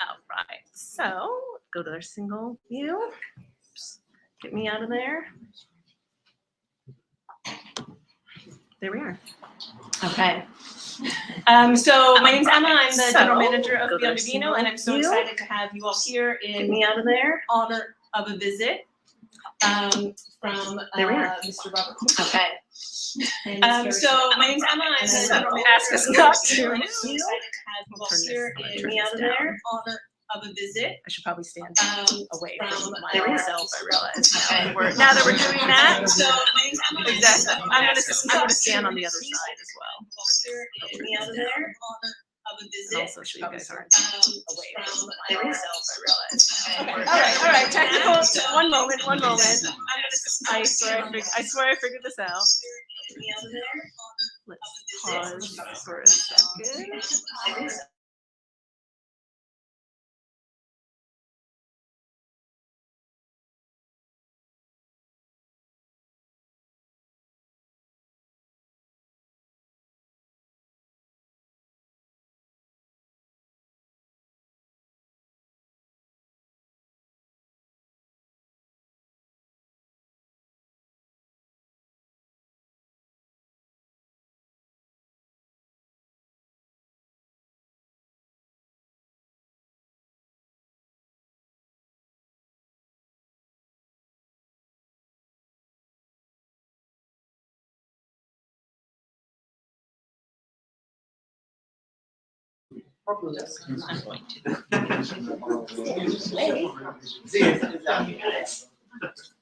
All right, so go to their single view. Oops. Get me out of there. There we are. Okay. So my name's Emma. I'm the general manager of Biondivino, and I'm so excited to have you all here in honor of a visit from Mr. Robert Camuto. Okay. So my name's Emma. I'm the general manager. Ask us not to. I'm so excited to have you all here in honor of a visit. I should probably stand away from my there we own are. self. I realize Okay. Now that we're doing that, So my name's Emma. exactly. I'm gonna stand stand on the other side as well. Get me out of there. Of a And visit. also, so you guys aren't away from my there we own are. self. I realize. Okay. All right. Technical. One moment. I swear I figured this out. Let's pause for a second.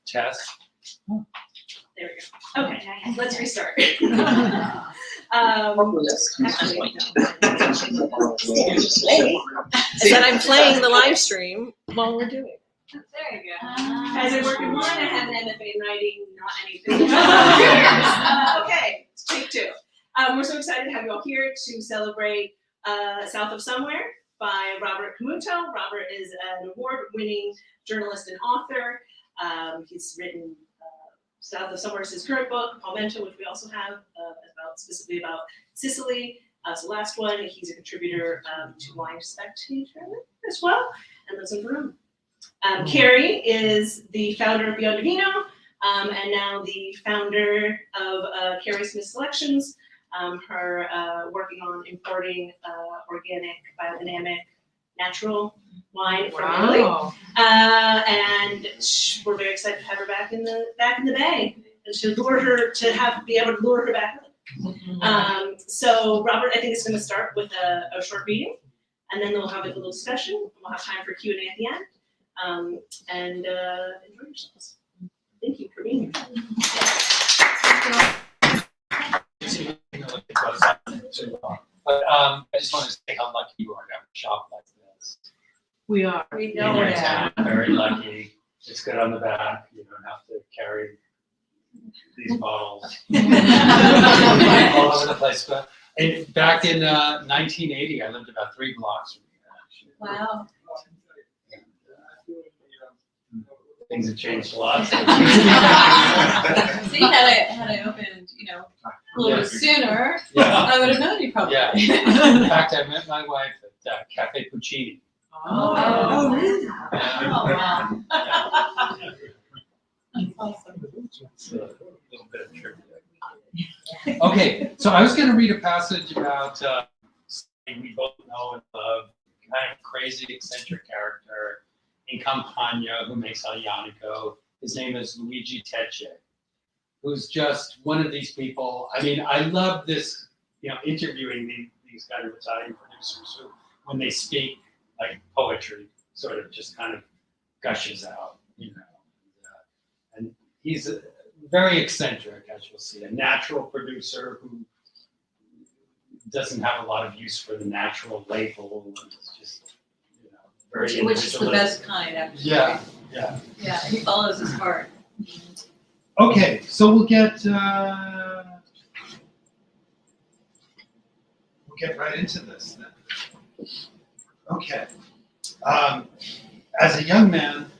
Test. There we go. Okay, let's restart. Actually, Is that I'm playing the live stream while we're doing it. there you go. As I work in wine, I have an MFA in writing, not anything. Okay, take two. We're so excited to have you all here to celebrate South of Somewhere by Robert Camuto. Robert is an award-winning journalist and author. He's written South of Somewhere is his current book, Palmento, which we also have specifically about Sicily. So last one, he's a contributor to Wine Spectator as well, and lives in Rome. Ceri is the founder of Biondivino, and now the founder of Ceri Smith Selections. Her working on importing organic, biodynamic, natural wine from Italy, and we're very excited to have her back in the Bay, and to be able to lure her back. So Robert, I think is going to start with a short reading, and then we'll have a little discussion. We'll have time for Q&A at the end, and enjoy yourselves. Thank you for being here. But I just want to say how lucky you are to have a shop like this. We are. We In know your it. town, very lucky. It's good on the back. You don't have to carry these bottles all over the place. But back in 1980, I lived about 3 blocks from here, actually. Wow. And, things have changed a lot. So See, had I opened, a little bit sooner, yeah. I would have known you probably. Yeah. In fact, I met my wife at Cafe Puccini. Oh, really? Yeah. Wow. Yeah. That's awesome. It's a little bit of trivia. Okay, so I was going to read a passage about something we both know and love, kind of crazy, eccentric character in Campania who makes Aglianico. His name is Luigi Tecce, who's just one of these people. I mean, I love this, interviewing these kind of Italian producers who, when they speak like poetry, sort of just kind of gushes out, And he's very eccentric, as you'll see, a natural producer who doesn't have a lot of use for the natural label, and it's just, very Which is the individualistic. best kind, actually. Yeah. Yeah, he follows his heart. Okay, so we'll get right into this then. Okay. As a young man,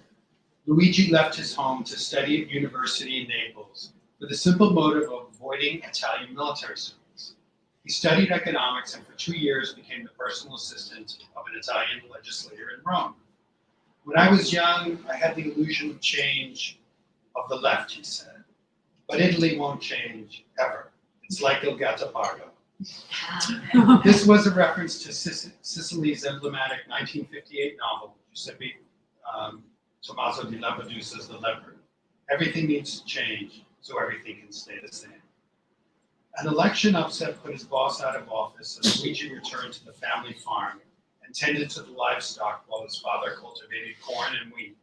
Luigi left his home to study at university in Naples for the simple motive of avoiding Italian military service. He studied economics and for 2 years became the personal assistant of an Italian legislator in Rome. When I was young, I had the illusion of change of the left, he said. But Italy won't change, ever. It's like Il Gattopardo. This was a reference to Sicily's emblematic 1958 novel, Giuseppe Tommaso di Lampedusa's The Leopard. Everything needs to change, so everything can stay the same. An election upset put his boss out of office, and Luigi returned to the family farm and tended to the livestock while his father cultivated corn and wheat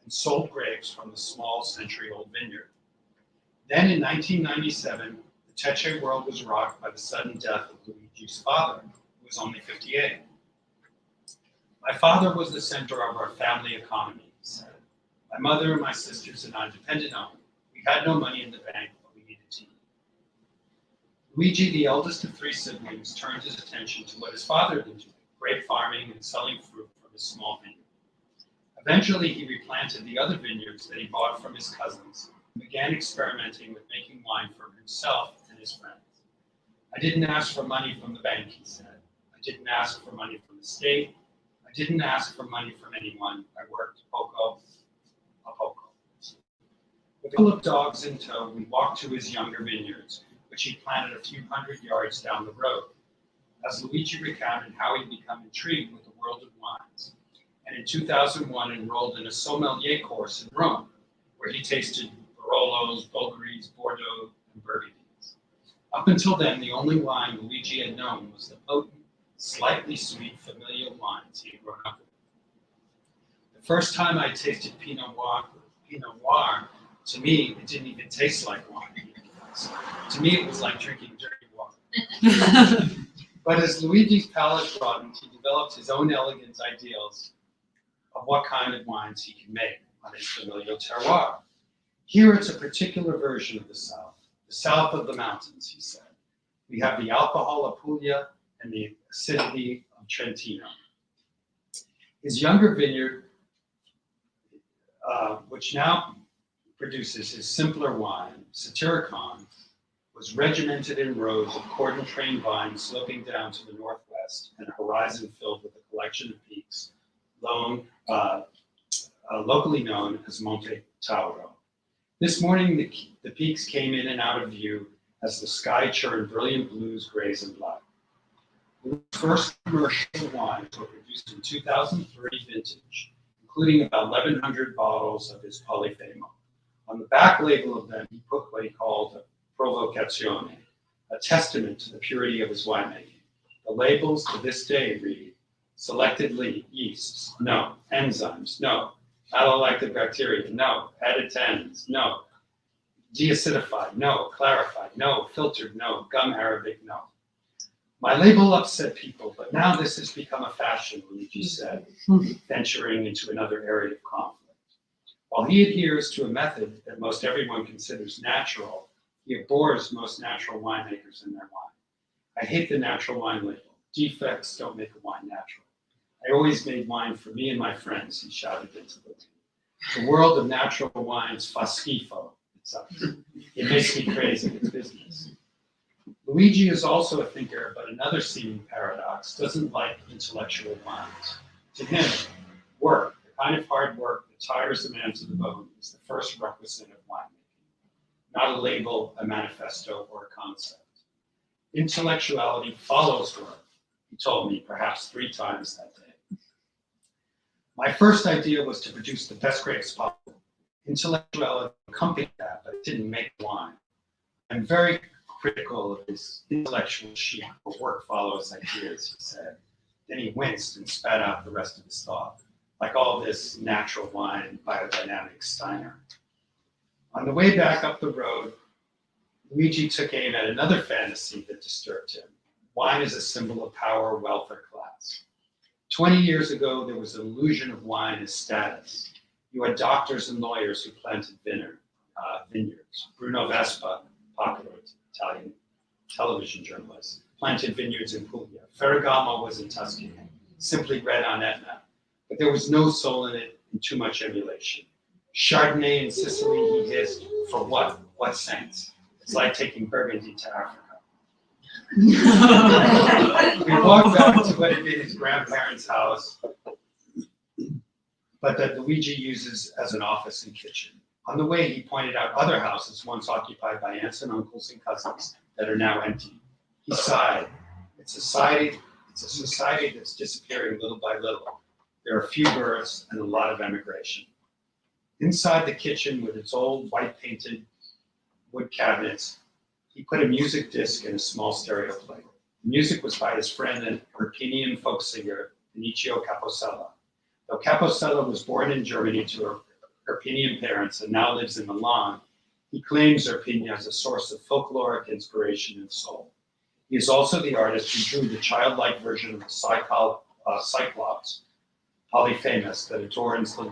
and sold grapes from the small century-old vineyard. Then in 1997, the Tecce world was rocked by the sudden death of Luigi's father, who was only 58. My father was the center of our family economy, he said. My mother and my sisters and I depended on him. We had no money in the bank, but we needed to eat. Luigi, the eldest of 3 siblings, turned his attention to what his father had been doing, grape farming and selling fruit from his small vineyard. Eventually, he replanted the other vineyards that he bought from his cousins and began experimenting with making wine for himself and his friends. I didn't ask for money from the bank, he said. I didn't ask for money from the state. I didn't ask for money from anyone. I worked poco a poco. With a couple of dogs in tow, we walked to his younger vineyards, which he planted a few hundred yards down the road. As Luigi recounted how he'd become intrigued with the world of wines, and in 2001 enrolled in a sommelier course in Rome, where he tasted Barolos, Bulgaris, Bordeaux, and Burgundies. Up until then, the only wine Luigi had known was the potent, slightly sweet familial wines he had grown up with. The first time I tasted Pinot Noir, to me, it didn't even taste like wine. To me, it was like drinking dirty water. But as Luigi's palate broadened, he developed his own elegant ideals of what kind of wines he can make on his familial terroir. Here it's a particular version of the south of the mountains, he said. We have the alcohol of Puglia and the acidity of Trentino. His younger vineyard, which now produces his simpler wine, Satyricon, was regimented in rows of cordon-trained vines sloping down to the northwest and a horizon filled with a collection of peaks, locally known as Monte Tauro. This morning, the peaks came in and out of view as the sky churned brilliant blues, grays, and black. The first commercial wines were produced in 2003 vintage, including about 1,100 bottles of his Polifemo. On the back label of them, he put what he called a provocazione, a testament to the purity of his winemaking. The labels to this day read, selected yeasts, no. Enzymes, no. Malolactic bacteria, no. Added tannins, no. Deacidified, no. Clarified, no. Filtered, no. Gum arabic, no. My label upset people, but now this has become a fashion, Luigi said, venturing into another area of conflict. While he adheres to a method that most everyone considers natural, he abhors most natural winemakers and their wine. I hate the natural wine label. Defects don't make a wine natural. I always made wine for me and my friends, he shouted into the room. The world of natural wines fa schifo, it sucks. It makes me crazy, it's business. Luigi is also a thinker, but another seeming paradox, doesn't like intellectual wines. To him, work, the kind of hard work that tires a man to the bone, is the first requisite of winemaking. Not a label, a manifesto, or a concept. Intellectuality follows work, he told me perhaps 3 times that day. My first idea was to produce the best grapes possible. Intellectuality accompanied that, but it didn't make wine. I'm very critical of his intellectual sheet where work follows ideas, he said. Then he winced and spat out the rest of his thought, like all this natural wine biodynamic Steiner. On the way back up the road, Luigi took aim at another fantasy that disturbed him. Wine is a symbol of power, wealth, or class. 20 years ago, there was an illusion of wine as status. You had doctors and lawyers who planted vineyards. Bruno Vespa, popular Italian television journalist, planted vineyards in Puglia. Ferragamo was in Tuscany, simply red on Etna. But there was no soul in it and too much emulation. Chardonnay in Sicily, he hissed, for what? What sense? It's like taking Burgundy to Africa. We walked back to what had been his grandparents' house, but that Luigi uses as an office and kitchen. On the way, he pointed out other houses once occupied by aunts and uncles and cousins that are now empty. He sighed. It's a society that's disappearing little by little. There are few births and a lot of emigration. Inside the kitchen, with its old white-painted wood cabinets, he put a music disc and a small stereo player. The music was by his friend and Irpinian folk singer, Emidio Pepe. Though Capocella was born in Germany to Irpinian parents and now lives in Milan, he claims Irpinia as a source of folkloric inspiration and soul. He is also the artist who drew the childlike version of the Cyclops, Polyphemus, that adorns the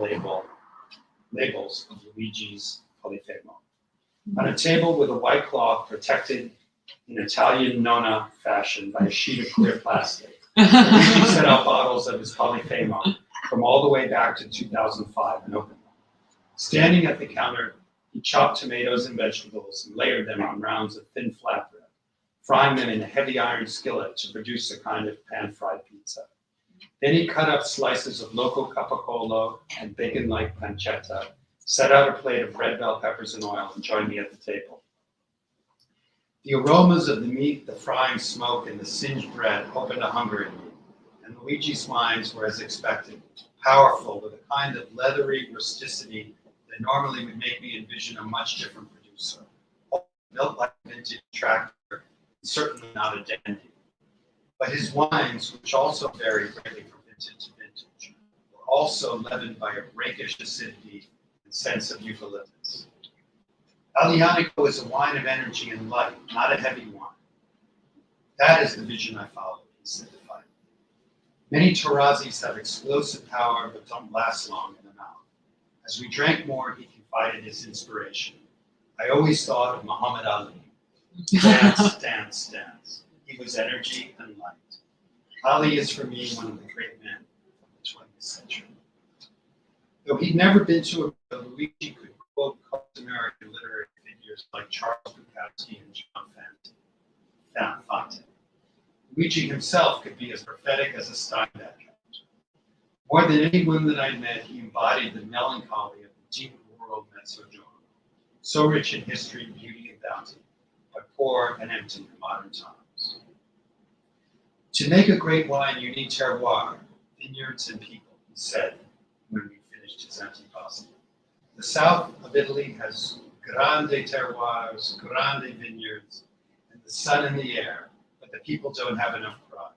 labels of Luigi's Polyphemo. On a table with a white cloth protected in Italian nonna fashion by a sheet of clear plastic, Luigi set out bottles of his Polyphemo from all the way back to 2005 and opened them. Standing at the counter, he chopped tomatoes and vegetables and layered them on rounds of thin flatbread, frying them in a heavy iron skillet to produce a kind of pan-fried pizza. Then he cut up slices of local capicola and bacon-like pancetta, set out a plate of red bell peppers and oil, and joined me at the table. The aromas of the meat, the frying smoke, and the singed bread opened a hunger in me, and Luigi's wines were as expected, powerful with a kind of leathery rusticity that normally would make me envision a much different producer. Built like a vintage tractor, certainly not a dandy. But his wines, which also vary greatly from vintage to vintage, were also leavened by a rakish acidity and sense of eucalyptus. Aglianico is a wine of energy and light, not a heavy wine. That is the vision I followed, he said defiantly. Many terroirs have explosive power but don't last long in the mouth. As we drank more, he confided his inspiration. I always thought of Muhammad Ali. Dance, dance, dance. He was energy and light. Ali is for me one of the great men of the 20th century. Though he'd never been to America, Luigi could quote American literary figures like Charles Bukowski and John Fante. Luigi himself could be as prophetic as a Steinbeck. More than anyone that I met, he embodied the melancholy of the deep rural Mezzogiorno, so rich in history, beauty, and bounty, but poor and empty in modern times. To make a great wine, you need terroir, vineyards and people, he said when we finished his antipasto. The south of Italy has grande terroirs, grande vineyards, and the sun and the air, but the people don't have enough pride.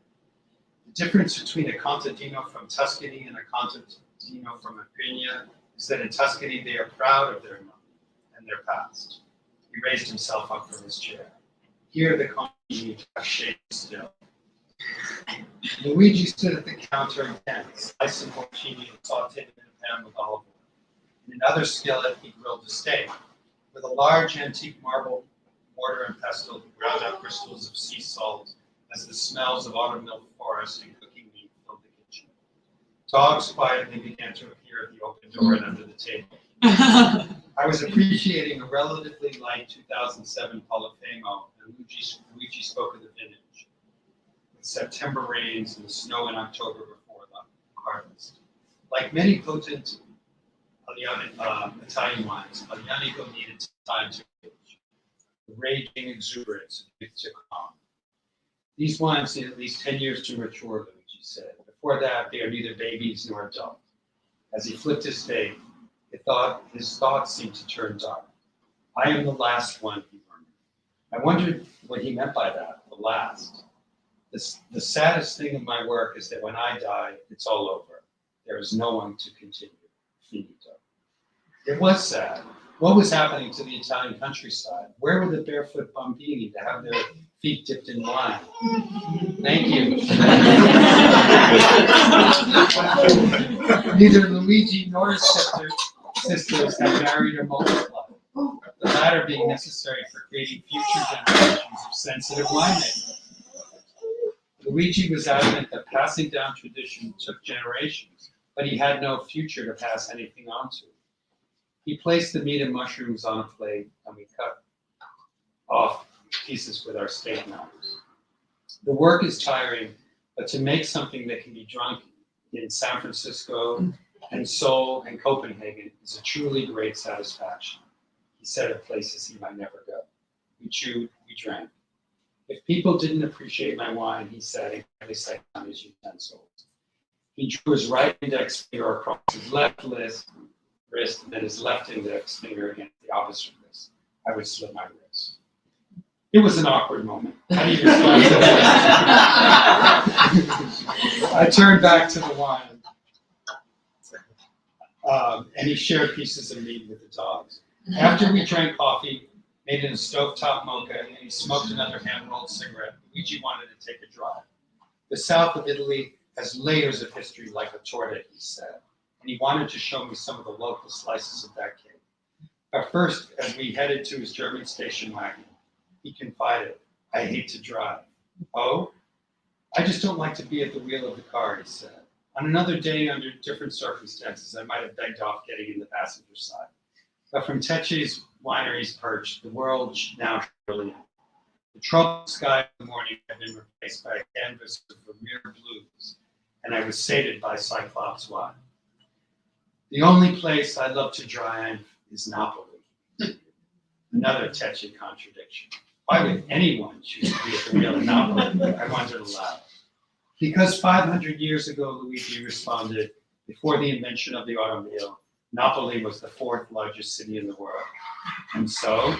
The difference between a contadino from Tuscany and a contadino from Umbria is that in Tuscany they are proud of their money and their past. He raised himself up from his chair. Here the contadini are shaken still. Luigi stood at the counter again, sliced some porcini and sauteed it in a pan with olive oil. In another skillet, he grilled a steak. With a large antique marble mortar and pestle, he ground up crystals of sea salt as the smells of autumnal forest and cooking meat filled the kitchen. Dogs quietly began to appear at the open door and under the table. I was appreciating a relatively light 2007 Polyphemo, and Luigi spoke of the vintage, with September rains and the snow in October before the harvest. Like many potent Italian wines, Aglianico needed time to age. The raging exuberance to calm. These wines need at least 10 years to mature, Luigi said. Before that, they are neither babies nor adult. As he flipped his steak, his thoughts seemed to turn dark. I am the last one, he murmured. I wondered what he meant by that, the last. The saddest thing in my work is that when I die, it's all over. There is no one to continue. Finito. It was sad. What was happening to the Italian countryside? Where were the barefoot bambini to have their feet dipped in wine? Thank you. Neither Luigi nor his sisters had married or multiplied, the latter being necessary for creating future generations of sensitive winemakers. Luigi was adamant that passing down tradition took generations, but he had no future to pass anything on to. He placed the meat and mushrooms on a plate, and we cut off pieces with our steak knives. The work is tiring, but to make something that can be drunk in San Francisco and Seoul and Copenhagen is a truly great satisfaction. He said of places he might never go. We chewed, we drank. If people didn't appreciate my wine, he said, and kindly set down his utensils. He drew his right index finger across his left wrist, and then his left index finger against the opposite wrist. I would slit my wrist. It was an awkward moment. How do you respond to that? I turned back to the wine, and he shared pieces of meat with the dogs. After we drank coffee, made it a stovetop mocha, and he smoked another hand-rolled cigarette, Luigi wanted to take a drive. The south of Italy has layers of history like a torta, he said, and he wanted to show me some of the local slices of that cake. But first, as we headed to his German station wagon, he confided, I hate to drive. Oh? I just don't like to be at the wheel of the car, he said. On another day, under different circumstances, I might have begged off getting in the passenger side. But from Tecce's winery's perch, the world now brilliant. The troubled sky of the morning had been replaced by a canvas of Vermeer blues, and I was sated by Cyclops wine. The only place I love to drive is Napoli. Another Tecce contradiction. Why would anyone choose to be at the wheel of Napoli? I wondered aloud. Because 500 years ago, Luigi responded, before the invention of the automobile, Napoli was the 4th largest city in the world. And so,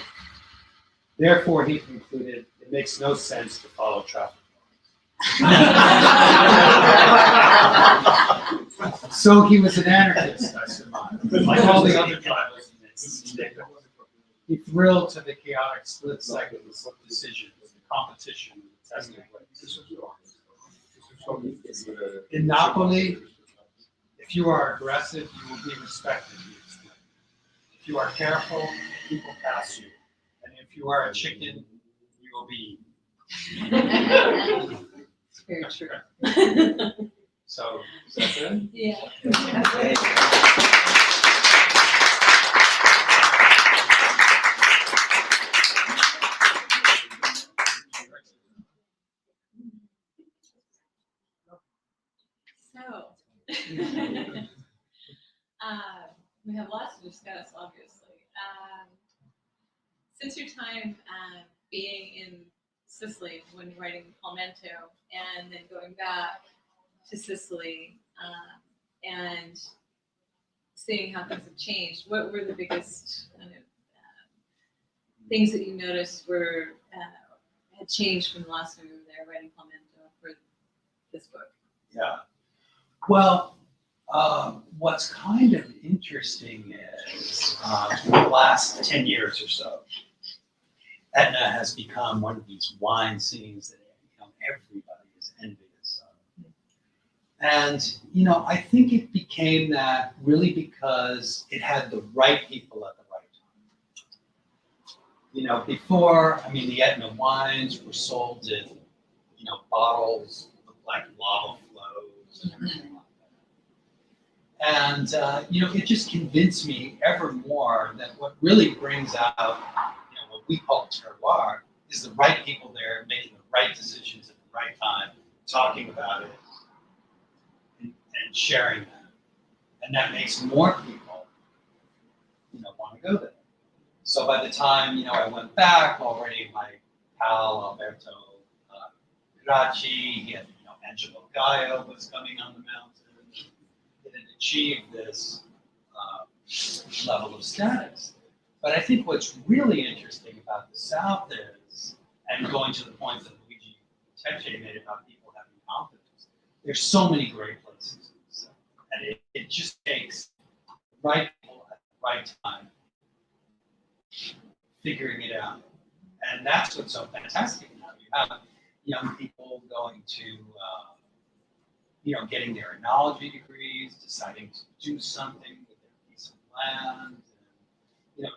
therefore, he concluded, it makes no sense to follow traffic laws. So he was an anarchist, I surmise, like all the other drivers in this. He thrilled to the chaotic split seconds of decisions, the competition, the testing place. In Napoli, if you are aggressive, you will be respected, he explained. If you are careful, people pass you. And if you are a chicken, you will be eaten. It's very true. So, is that good? Yeah. So, we have lots to discuss, obviously. Since your time being in Sicily when you're writing Palmento, and then going back to Sicily and seeing how things have changed, what were the biggest kind of things that you noticed were had changed from the last time you were there writing Palmento for this book? Yeah. Well, what's kind of interesting is in the last 10 years or so, Etna has become one of these wine scenes that everybody is envious of. And, I think it became that really because it had the right people at the right time. Before, the Etna wines were sold in, bottles that looked like lava flows and everything like that. And, it just convinced me ever more that what really brings out, what we call terroir is the right people there making the right decisions at the right time, talking about it and sharing that. And that makes more people, want to go there. So by the time, I went back, already my pal Alberto Gracci, he had, Angelo Gaia was coming on the mountain. It had achieved this level of status. But I think what's really interesting about the South is, and going to the point that Luigi Tecce made about people having confidence, there's so many great places in the South. And it just takes the right people at the right time figuring it out. And that's what's so fantastic now. You have young people going to, getting their enology degrees, deciding to do something with their piece of land. And,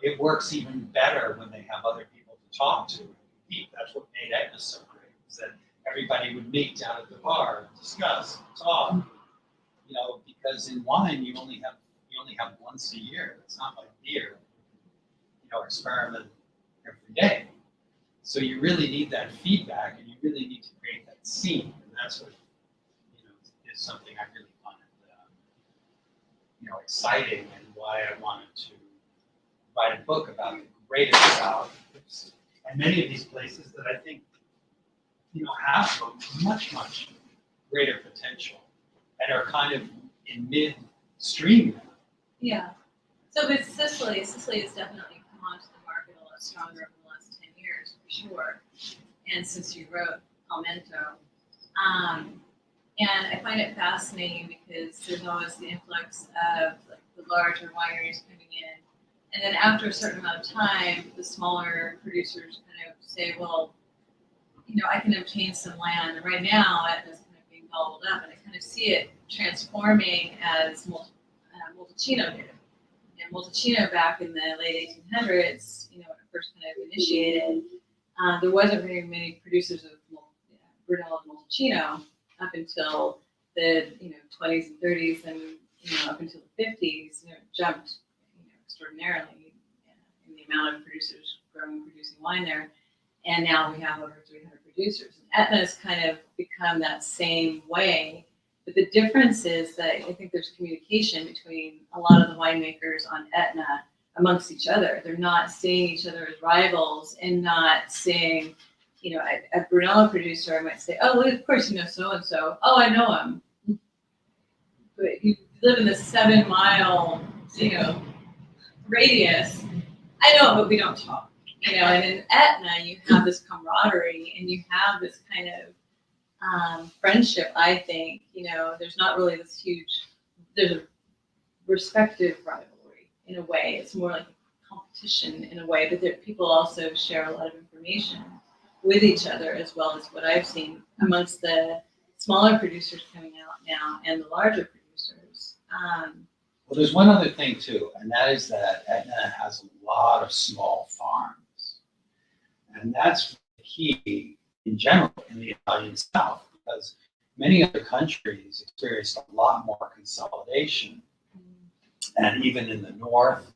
it works even better when they have other people to talk to and meet. That's what made Etna so great, is that everybody would meet down at the bar and discuss, and talk. Because in wine you only have once a year. It's not like beer. Experiment every day. So you really need that feedback, and you really need to create that scene, and that's what is something I really find exciting, and why I wanted to write a book about the greater South, and many of these places that I think have a much greater potential and are kind of in midstream now. Yeah. So with Sicily has definitely come onto the market a lot stronger over the last 10 years, for sure. And since you wrote Palmento, and I find it fascinating because there's always the influx of like the larger wineries coming in, and then after a certain amount of time, the smaller producers kind of say, well, I can obtain some land. And right now, Etna's kind of being gobbled up, and I kind of see it transforming as Montalcino did. And Montalcino back in the late 1800s, when it first kind of initiated, there wasn't very many producers of Brunello and Montalcino up until the 20s and 30s, and up until the 50s, it jumped extraordinarily in the amount of producers growing and producing wine there. And now we have over 300 producers. And Etna has kind of become that same way. But the difference is that I think there's communication between a lot of the winemakers on Etna amongst each other. They're not seeing each other as rivals, and not seeing, a Brunello producer might say, oh, well, of course you know so-and-so. Oh, I know him. But you live in this 7-mile, radius. I know him, but we don't talk. And in Etna, you have this camaraderie, and you have this kind of friendship, I think. There's not really this huge, there's a respective rivalry in a way. It's more like a competition in a way, but people also share a lot of information with each other, as well as what I've seen amongst the smaller producers coming out now and the larger producers. Well, there's one other thing too, and that is that Etna has a lot of small farms. And that's key in general in the Italian South, because many other countries experienced a lot more consolidation. And even in the North,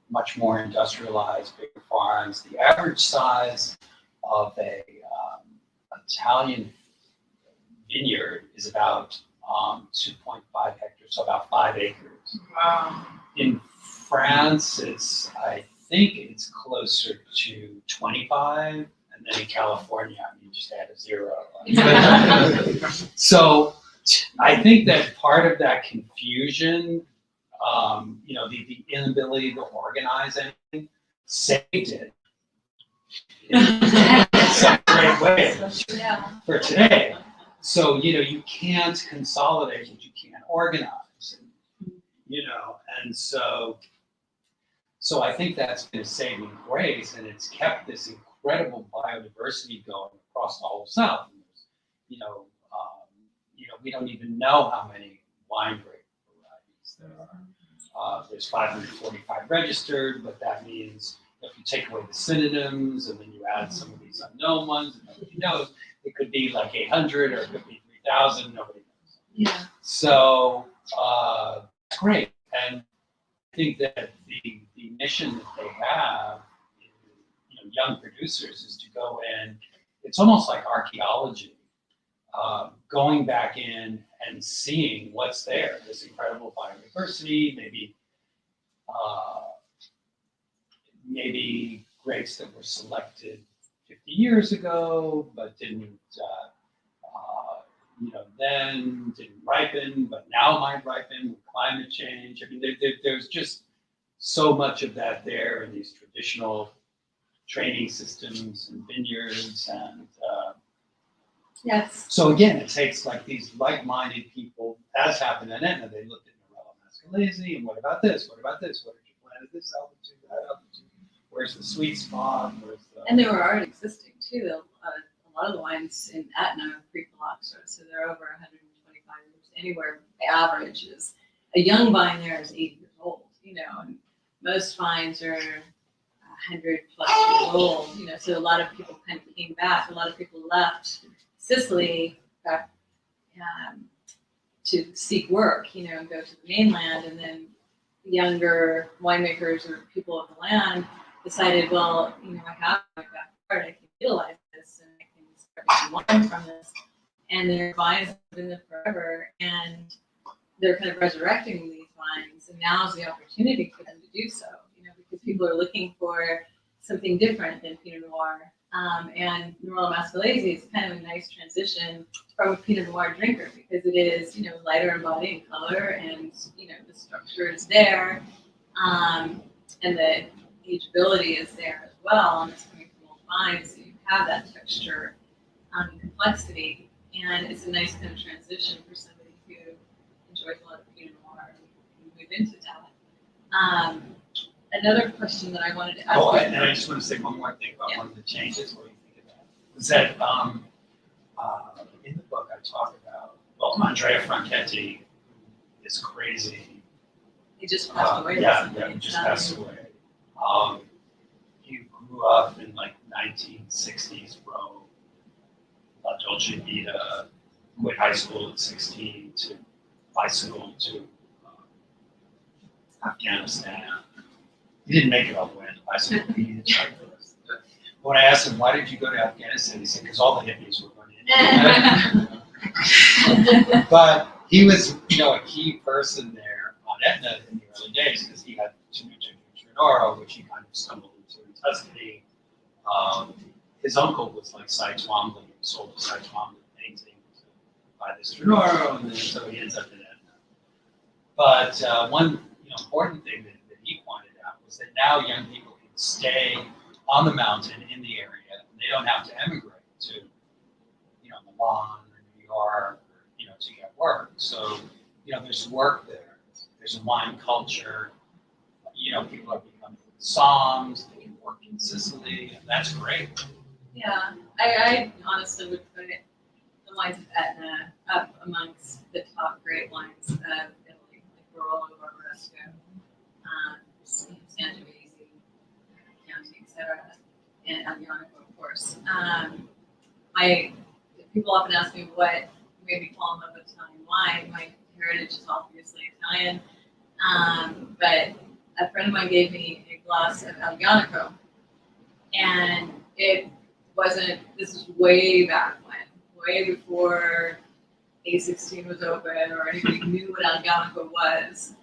much more industrialized, bigger farms. The average size of a Italian vineyard is about 2.5 hectares, so about 5 acres. Wow. In France, I think it's closer to 25, and then in California, you just add a 0. So I think that part of that confusion, the inability to organize anything, saved it in some great way for today. So, you can't consolidate what you can't organize, and so I think that's been a saving grace, and it's kept this incredible biodiversity going across the whole South. We don't even know how many wine grape varieties there are. There's 545 registered, but that means if you take away the synonyms and then you add some of these unknown ones, and nobody knows, it could be like 800 or it could be 3,000. Nobody knows. Yeah. So that's great, and I think that the mission that they have, young producers, is to go in. It's almost like archaeology, going back in and seeing what's there. This incredible biodiversity, maybe grapes that were selected 50 years ago, but didn't didn't ripen, but now might ripen with climate change. I mean, there's just so much of that there in these traditional training systems and vineyards. And Yes. so again, it takes like these like-minded people, as happened in Etna. They looked at Morello Mascalese, and what about this? What about this? What did you plant at this altitude, that altitude? Where's the sweet spot? And they were already existing too. A lot of the wines in Etna are pre-phylloxera, so they're over 125 years. Anywhere average is a young vine there is 80 years old, and most vines are 100 plus years old, so a lot of people kind of came back. A lot of people left Sicily back to seek work, and go to the mainland, and then younger winemakers or people of the land decided, well, I have my backyard, I can utilize this, and I can start making wine from this. and their vines have been there forever, and they're kind of resurrecting these vines, and now's the opportunity for them to do so, because people are looking for something different than Pinot Noir. And Nerolo Mascalese is kind of a nice transition from a Pinot Noir drinker, because it is, lighter in body and color, and, the structure is there, and the ageability is there as well, and it's coming from old vines, so you have that texture and complexity, and it's a nice kind of transition for somebody who enjoys a lot of Pinot Noir and move into that. Another question that I wanted to ask. Oh, and I just want to say one more thing about one of the changes. What do you think of that? Was that in the book I talk about, Andrea Franchetti is crazy. He just passed away. Yeah, he just passed away. He grew up in like 1960s Rome, La Dolce Vita, quit high school at 16 to bicycle to Afghanistan. He didn't make it all the way. I said, when I asked him, why did you go to Afghanistan? He said, because all the hippies were going in. But he was, a key person there on Etna in the early days, because he had too much Trenoro, which he kind of stumbled into in Tuscany. His uncle was like Cy Twombly, he sold a Cy Twombly painting to buy this Trenoro, and then so he ends up in Etna. But one important thing that he pointed out was that now young people can stay on the mountain in the area, and they don't have to emigrate to, Milan or New York, or, to get work. So, there's work there. There's a wine culture. People are becoming psalms. They can work in Sicily, and that's great. Yeah, I honestly would put the wines of Etna up amongst the top great wines of Italy, like Barolo, Barbaresco, Sangiovese, Chianti, etc., and Aglianico, of course. People often ask me what made me fall in love with Italian wine. My heritage is obviously Italian, but a friend of mine gave me a glass of Aglianico, and it wasn't. This is way back when, way before A16 was open or anybody knew what Aglianico was.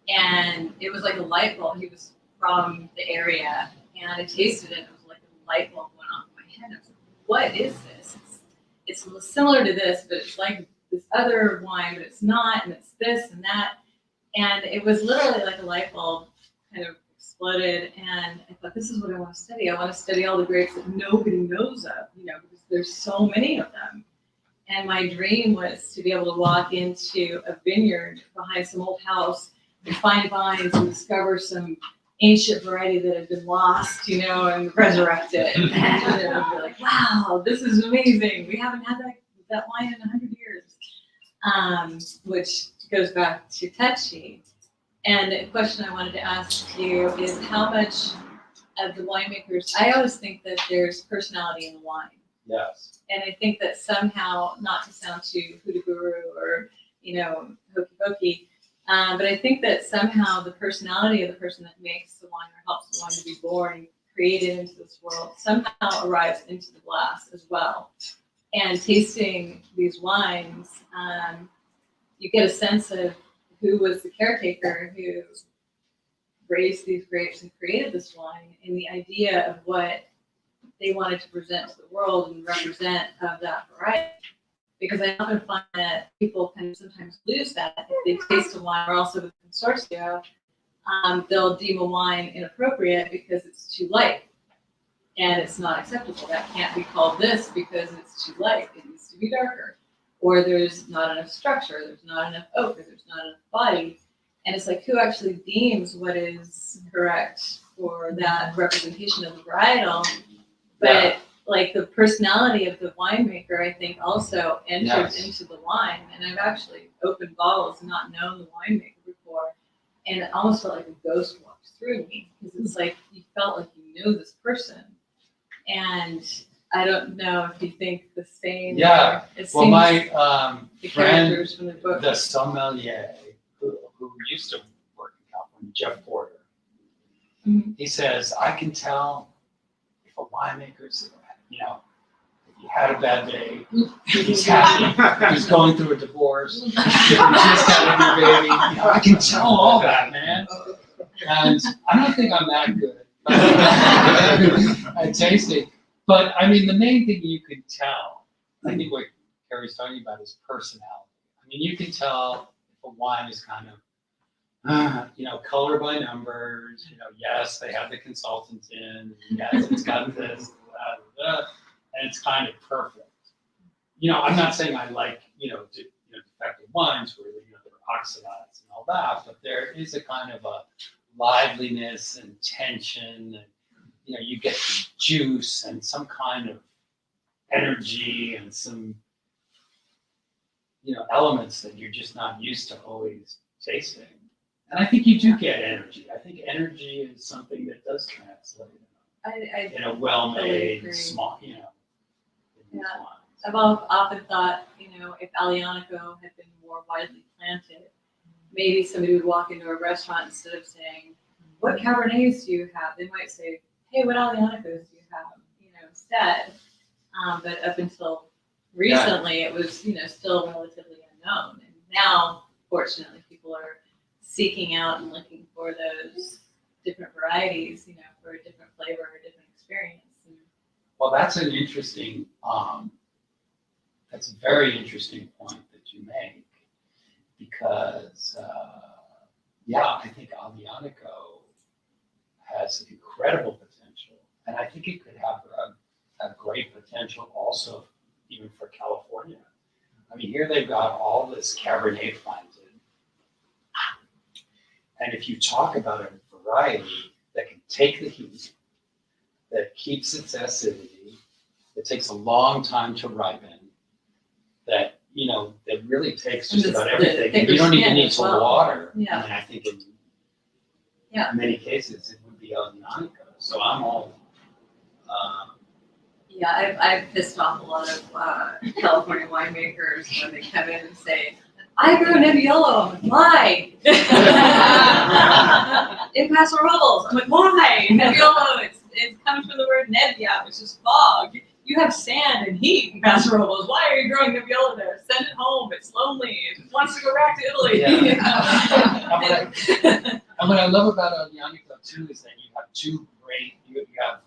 And it was like a light bulb. He was from the area, and I tasted it, and it was like a light bulb went off in my head. I was like, what is this? It's similar to this, but it's like this other wine, but it's not, and it's this and that. And it was literally like a light bulb kind of exploded, and I thought, this is what I want to study. I want to study all the grapes that nobody knows of, because there's so many of them. And my dream was to be able to walk into a vineyard behind some old house and find vines and discover some ancient variety that had been lost, and resurrect it. And be like, wow, this is amazing. We haven't had that wine in 100 years, which goes back to Tecce. And a question I wanted to ask you is how much of the winemakers, I always think that there's personality in the wine. Yes. And I think that somehow, not to sound too hoodoo-guru or, hokey-pokey, but I think that somehow the personality of the person that makes the wine or helps the wine to be born, created into this world, somehow arrives into the glass as well. And tasting these wines, you get a sense of who was the caretaker who raised these grapes and created this wine, and the idea of what they wanted to present to the world and represent of that variety. Because I often find that people kind of sometimes lose that. If they taste a wine, or also with consortio, they'll deem a wine inappropriate because it's too light. And it's not acceptable. That can't be called this because it's too light. It needs to be darker. Or there's not enough structure, there's not enough oak, or there's not enough body. And it's like, who actually deems what is correct for that representation of the varietal? But like the personality of the winemaker, I think, also enters into the wine. And I've actually opened bottles and not known the winemaker before, and it almost felt like a ghost walked through me, because it's like you felt like you know this person. And I don't know if you think the same. Yeah. Well, my the friend, characters from the book. the sommelier, who used to work in California, Jeff Porter, he says, I can tell if a winemaker's, if you had a bad day, he's happy, he's going through a divorce, he just had a new baby. You know, I can tell all that, man. And I don't think I'm that good at tasting. But I mean, the main thing you can tell, I think what Carrie's talking about is personality. I mean, you can tell if a wine is kind of, color by numbers, yes, they have the consultant in, yes, it's got this, and it's kind of perfect. I'm not saying I like, defective wines where, they're oxidized and all that, but there is a kind of a liveliness and tension, and, you get the juice and some kind of energy and some, elements that you're just not used to always tasting. And I think you do get energy. I think energy is something that does translate in a well-made, totally small, in these Yeah. wines. I've often thought, if Aglianico had been more widely planted, maybe somebody would walk into a restaurant instead of saying, "What Cabernets do you have?" They might say, "Hey, what Aglianicos do you have?" Instead. But up until recently, it was, still relatively unknown. And now, fortunately, people are seeking out and looking for those different varieties, for a different flavor, a different experience. Well, that's an interesting, that's a very interesting point that you make, because, I think Aglianico has incredible potential, and I think it could have great potential also even for California. I mean, here they've got all this Cabernet planted, and if you talk about a variety that can take the heat, that keeps its acidity, that takes a long time to ripen, that that really takes just about everything. And you don't even need to water. Yeah. I mean, I think in many cases it would be Aglianico. So I'm all. I've pissed off a lot of California winemakers when they come in and say, "I grow Nebbiolo." I'm like, "Why?" In Paso Robles. I'm like, "Why? Nebbiolo, it comes from the word nebbia, which is fog. You have sand and heat in Paso Robles. Why are you growing Nebbiolo there? Send it home. It's lonely. It wants to go back to Italy." And what I love about Aglianico too is that you have two great. You have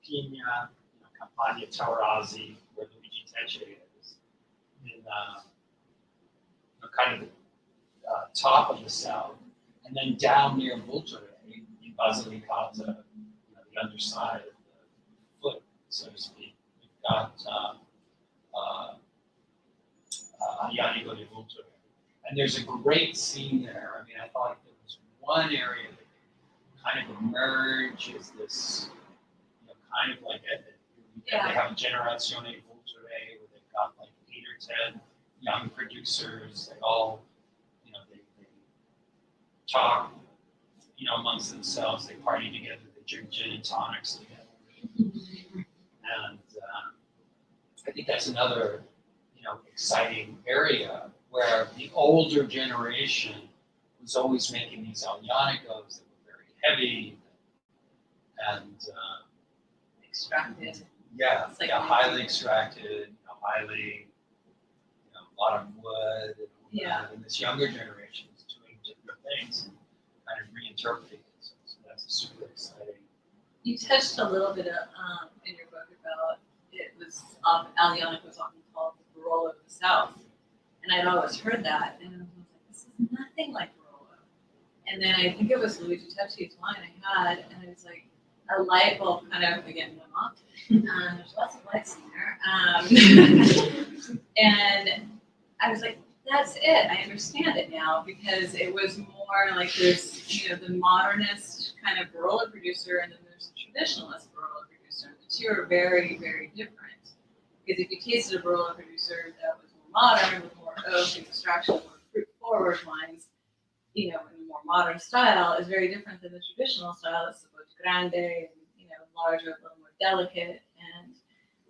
Irpinia, Campania, Terroirs, where Luigi Tecce is, in kind of the top of the south, and then down near Vulture in Basilicata, the underside of the foot, so to speak. You've got Aglianico di Vulture, and there's a great scene there. I mean, I thought there was one area that kind of emerges this. Kind of like they have a Generazione Vulture where they've got like 8 or 10 young producers. They all, they talk, amongst themselves. They party together. They drink gin and tonics together. And I think that's another, exciting area where the older generation was always making these Aglianicos that were very heavy and Extracted. Highly extracted, highly, a lot of wood, and this younger generation is doing different things and kind of reinterpreting it. So that's super exciting. You touched a little bit in your book about it was Aglianico was often called the Barolo of the South, and I'd always heard that, and I was like, this is nothing like Barolo. And then I think it was Luigi Tecce's wine I had, and I was like, a light bulb kind of again went off. There's lots of lights in there, and I was like, that's it. I understand it now, because it was more like there's the modernist kind of Barolo producer, and then there's the traditionalist Barolo producer. The two are very, very different. Because if you tasted a Barolo producer that was more modern, with more oak extraction, more fruit forward wines, in a more modern style, is very different than the traditional style that's supposed to grande and larger, a little more delicate. And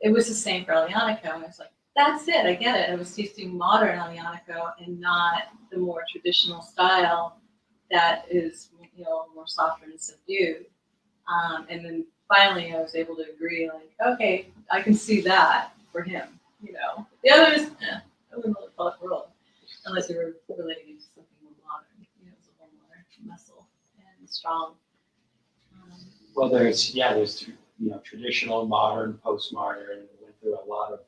it was the same for Aglianico. And I was like, that's it, I get it. I was tasting modern Aglianico and not the more traditional style that is more softer and subdued. And then finally I was able to agree, like, okay, I can see that for him, you know. The others, I wouldn't really call it rural, unless they were relating it to something more modern, you know, it's a little more muscle and strong. Well, there's traditional, modern, postmodern. Went through a lot of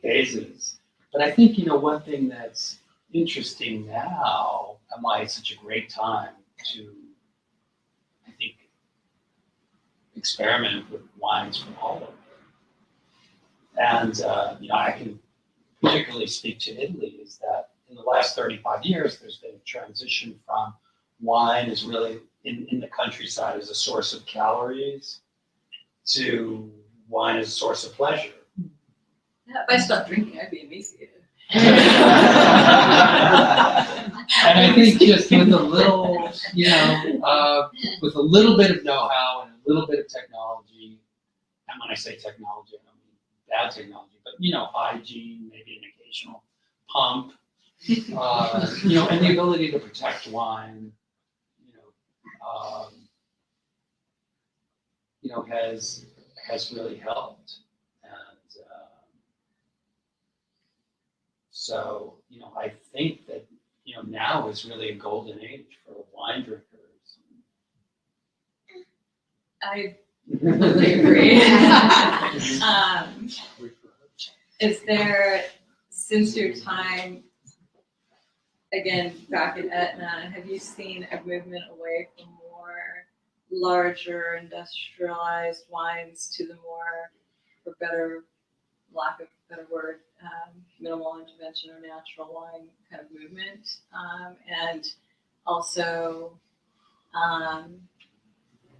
phases. But I think one thing that's interesting now, and why it's such a great time to, I think, experiment with wines from all over. And I can particularly speak to Italy. Is that in the last 35 years, there's been a transition from wine is really in the countryside as a source of calories to wine as a source of pleasure. Yeah, if I stopped drinking, I'd be emaciated. And I think just with a little, with a little bit of know-how and a little bit of technology, and when I say technology, I don't mean bad technology, but hygiene, maybe an occasional pump, and the ability to protect wine, has really helped. And so, I think that, now is really a golden age for wine drinkers. I completely agree. Is there, since your time, again, back at Etna, have you seen a movement away from more larger industrialized wines to the more, for better, lack of a better word, minimal intervention or natural wine kind of movement? And also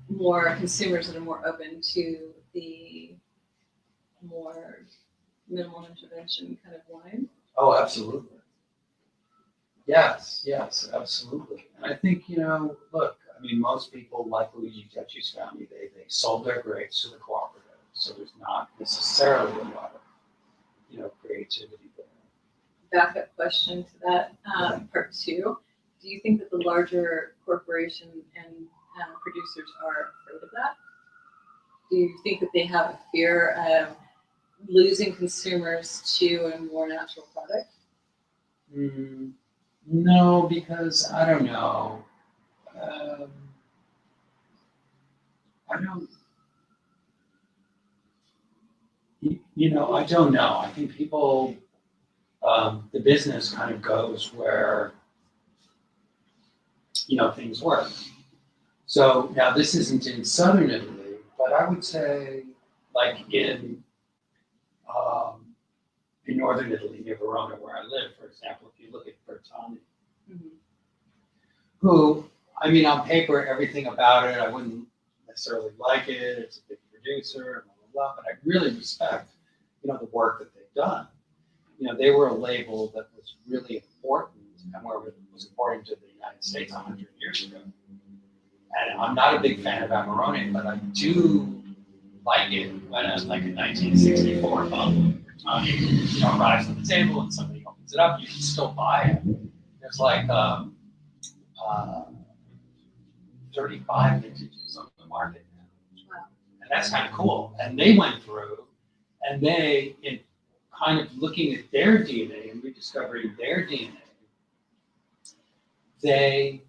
more consumers that are more open to the more minimal intervention kind of wine? Oh, absolutely. Yes, absolutely. And I think, look, most people like Luigi Tecce's family, they sold their grapes to the cooperative. So there's not necessarily a lot of, creativity there. Backup question to that, part two. Do you think that the larger corporation and producers are afraid of that? Do you think that they have a fear of losing consumers to a more natural product? No, because I don't know. I don't know. I think people, the business kind of goes where, things work. So now this isn't in southern Italy, but I would say like in northern Italy, near Verona, where I live, for example, if you look at Bertani, who, on paper, everything about it, I wouldn't necessarily like it. It's a big producer, blah, blah, blah, but I really respect, the work that they've done. They were a label that was really important and where it was important to the United States 100 years ago. And I'm not a big fan of Amarone, but I do like it when a 1964 bottle of Bertani, arrives on the table and somebody opens it up, you can still buy it. There's 35 vintages on the market now. Wow. And that's kind of cool. And they went through, and they, in kind of looking at their DNA and rediscovering their DNA, they,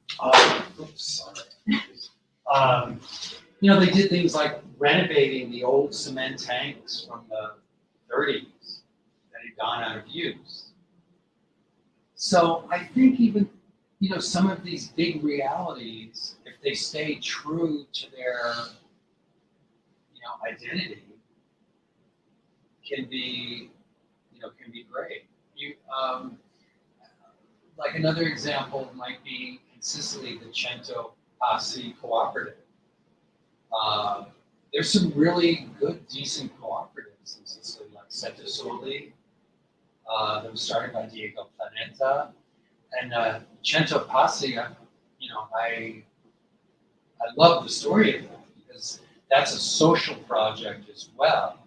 they did things like renovating the old cement tanks from the 30s that had gone out of use. So I think even, some of these big realities, if they stay true to their, identity, can be great. Like another example might be in Sicily, the Cento Passi cooperative. There's some really good, decent cooperatives in Sicily, like Sette Soli, that was started by Diego Planeta. And Cento Passi, I love the story of that because that's a social project as well.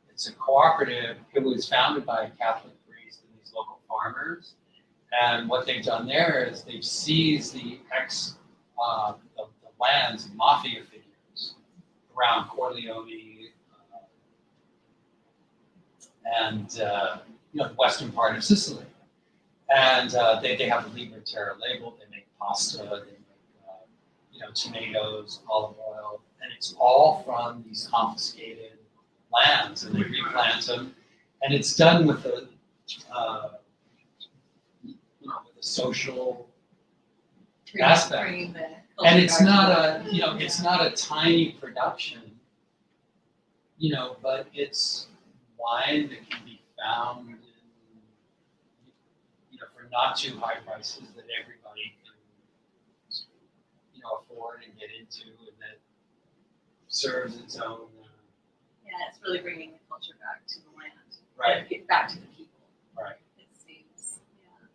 It's a cooperative. It was founded by a Catholic priest and these local farmers. And what they've done there is they've seized the lands of mafia figures around Corleone and the western part of Sicily. And they have a Liberterra label. They make pasta. They make tomatoes, olive oil, and it's all from these confiscated lands, and they replant them, and it's done with a with a social aspect. Bringing the And it's culture not back a, it's not a tiny production, but it's wine that can be found in, for not too high prices that everybody can, afford and get into, and that serves its own. Yeah, it's really bringing the culture back to the land. Right. Get back to the people. Right. It seems. Yeah.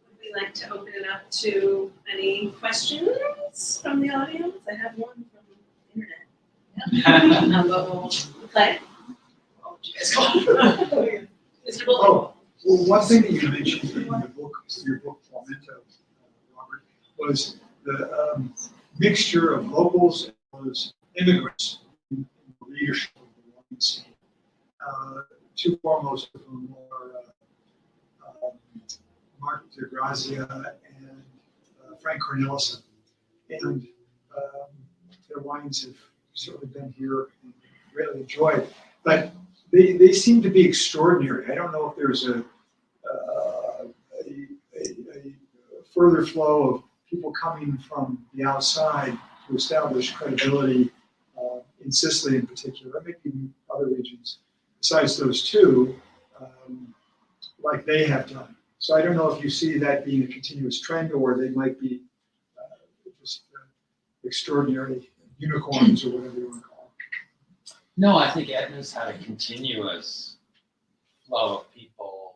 Would we like to open it up to any questions from the audience? I have one from the internet. Clay? Oh, did you guys go? Mr. Bull? Oh, well, one thing that you mentioned in your book, Palmetto, Robert, was the mixture of locals and immigrants in the leadership of the wine scene. Two foremost of whom are Mark de Grazia and Frank Cornelissen. And their wines have certainly been here and really enjoyed. But they seem to be extraordinary. I don't know if there's a further flow of people coming from the outside to establish credibility in Sicily in particular, maybe in other regions, besides those two, like they have done. So I don't know if you see that being a continuous trend, or they might be just extraordinary unicorns or whatever you want to call them. No, I think Etna's had a continuous flow of people,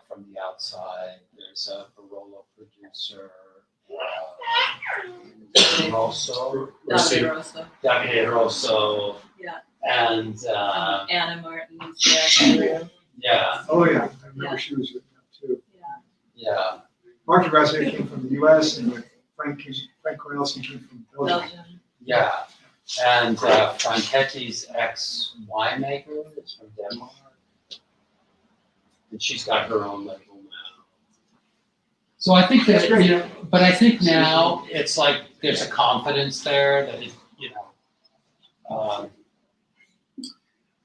from the outside. There's a Barolo producer, Davide Rosso. Davide Rosso. Yeah. And Anna Martinez. yeah, Oh yeah, I remember she was with them too. yeah. Mark de Grazia came from the U.S. and Frank Cornelissen came from Belgium. Belgium. Yeah, and Franchetti's ex-winemaker is from Denmark, and she's got her own label now. So I think that, but I think now it's like there's a confidence there that,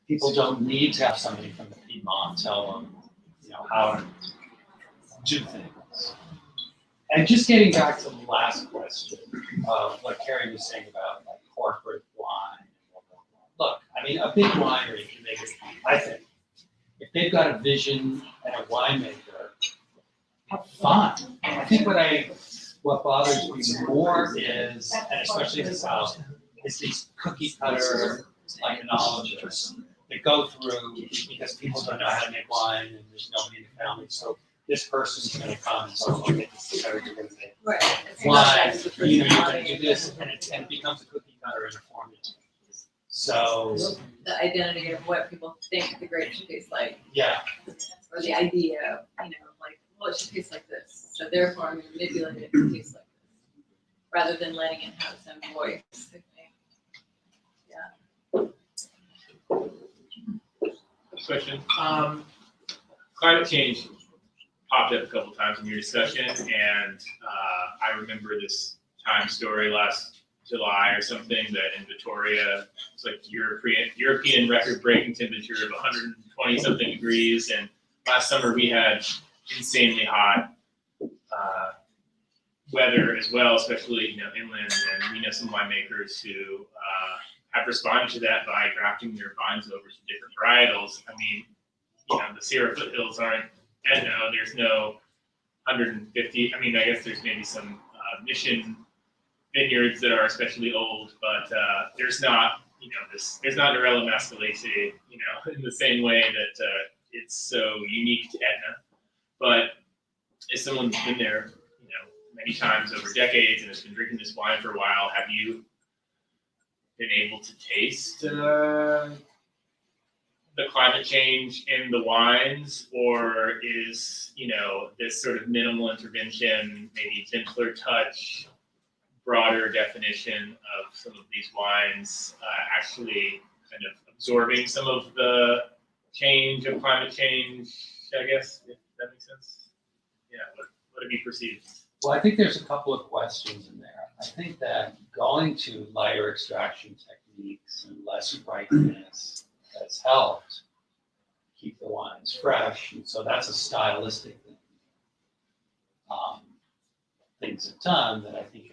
people don't need to have somebody from the Piedmont tell them, how to do things. And just getting back to the last question of what Ceri was saying about like corporate wine. Look, I mean, a big winery can make it, I think, if they've got a vision and a winemaker, fine. I think what bothers me more is, and especially in the South, is these cookie cutter iconologists that go through because people don't know how to make wine and there's nobody in the family. So this person's going to come and so look at this character you're going to make Right. It's wine, not that it's the you're going personality. to do this, and it becomes a cookie cutter and a formula. So, The identity of what people think the grape should taste like, yeah, or the idea, like, well, it should taste like this. So therefore, I'm going to manipulate it to taste like this, rather than letting it have its own voice. I think. Question. Climate change popped up a couple times in your discussion, and I remember this time story last July or something that in Vittoria it's like European record-breaking temperature of 120 something degrees, and last summer we had insanely hot weather as well, especially inland, and we know some winemakers who have responded to that by grafting their vines over to different varietals. I mean, the Sierra foothills aren't Etna. There's no 150. I mean, I guess there's maybe some mission vineyards that are especially old, but there's not, there's not Nerello Mascalese, in the same way that it's so unique to Etna. But as someone who's been there, many times over decades and has been drinking this wine for a while, have you been able to taste the climate change in the wines, or is this sort of minimal intervention, maybe gentler touch, broader definition of some of these wines, actually kind of absorbing some of the change of climate change, I guess, if that makes sense. Yeah, what have you perceived? Well, I think there's a couple of questions in there. I think that going to lighter extraction techniques and less brightness has helped keep the wines fresh, and so that's a stylistic thing. Things have done that I think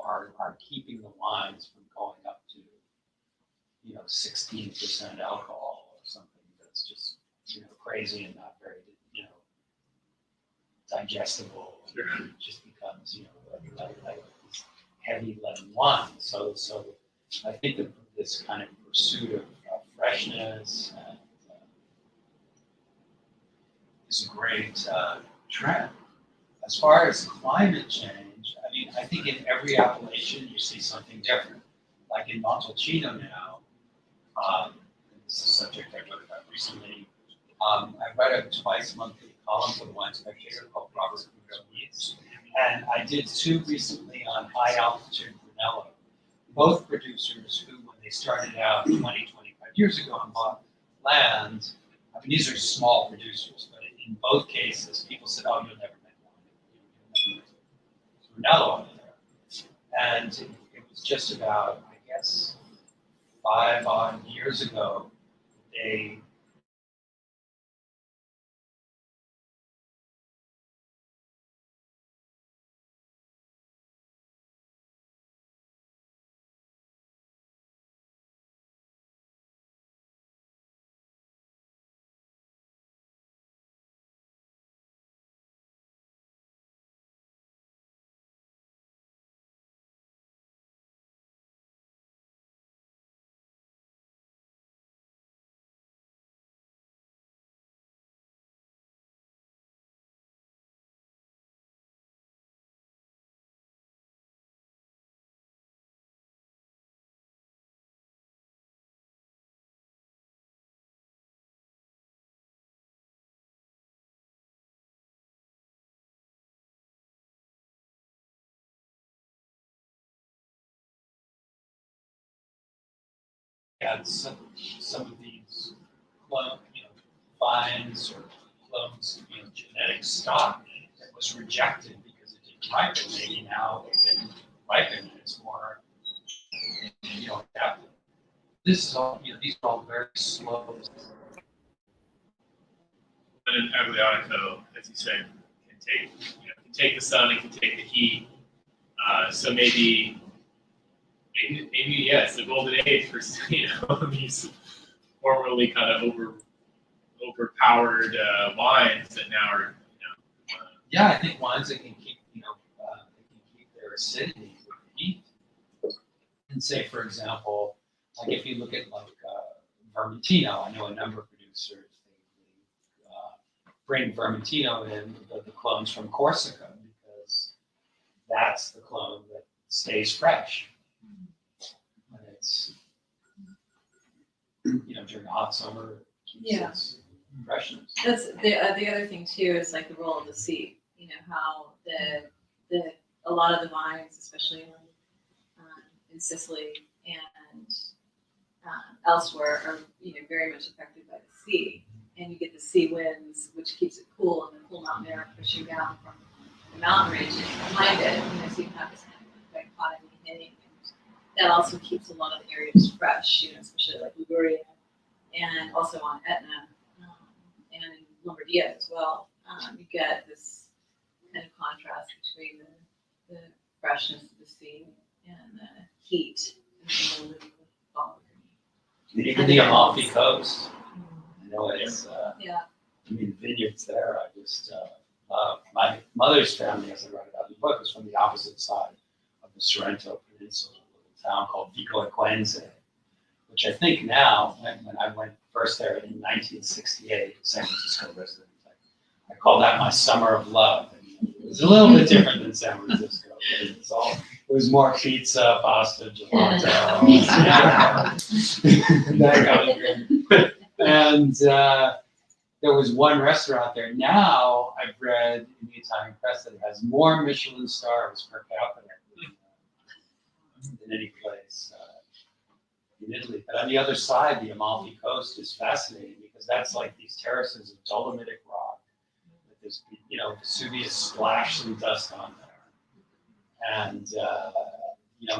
are keeping the wines from going up to 16% alcohol or something that's just crazy and not very digestible. Sure. It just becomes like this heavy lemon wine. So I think that this kind of pursuit of freshness and, is a great trend. As far as climate change, I mean, I think in every appellation you see something different. Like in Montalcino now, this is a subject I wrote about recently. I write a twice-monthly column for the Wine Spectator called Robert Camuto and I did 2 recently on high-altitude Brunello. Both producers who, when they started out 20, 25 years ago and bought land, I mean, these are small producers, but in both cases, people said, "Oh, you'll never make wine. Brunello over there." And it was just about, I guess, 5 odd years ago, they had some of these vines or clones, genetic stock that was rejected because it didn't ripen. Maybe now it can ripen and it's more adaptive. This is all these are all very slow. But an Aglianico, as you said, can take the sun, it can take the heat. So maybe it's the golden age for these formerly kind of overpowered wines that now are Yeah, I think wines that can keep they can keep their acidity with heat. And say, for example, like if you look at Vermentino, I know a number of producers they bring Vermentino in the clones from Corsica because that's the clone that stays fresh. And it's during the hot summer it keeps its freshness. That's the other thing too is like the role of the sea. How a lot of the vines, especially in Sicily and elsewhere, are very much affected by the sea, and you get the sea winds, which keeps it cool, and the cool mountain air pushing down from the mountain range behind it. So you have this kind of dichotomy hitting, and that also keeps a lot of the areas fresh. Especially like Umbria, and also on Etna, and in Lombardia as well. You get this kind of contrast between the freshness of the sea and the heat and the Even the Amalfi coast. I know it's yeah. I mean, vineyards there. I just love. My mother's family, as I write about in the book, is from the opposite side of the Sorrento Peninsula, a little town called Vico Equense, which I think now, when I went first there in 1968, San Francisco resident, I call that my summer of love. It was a little bit different than San Francisco. It was more pizza, pasta, gelato. And there was one restaurant there. Now I've read in the Italian press that it has more Michelin stars per capita than any place in Italy. But on the other side, the Amalfi coast is fascinating because that's like these terraces of dolomitic rock with this, Vesuvius splashed some dust on there, and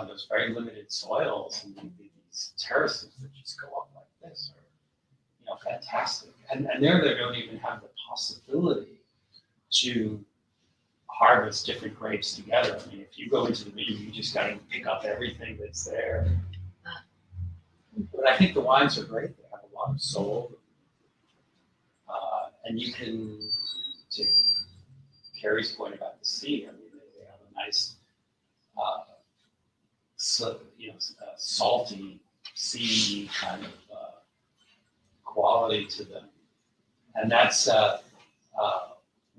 those very limited soils and these terraces that just go up like this are, fantastic. And there they don't even have the possibility to harvest different grapes together. I mean, if you go into the vineyard, you just got to pick up everything that's there. But I think the wines are great. They have a lot of soul. And you can, to Carrie's point about the sea, I mean, they have a nice, salty sea kind of quality to them. And that's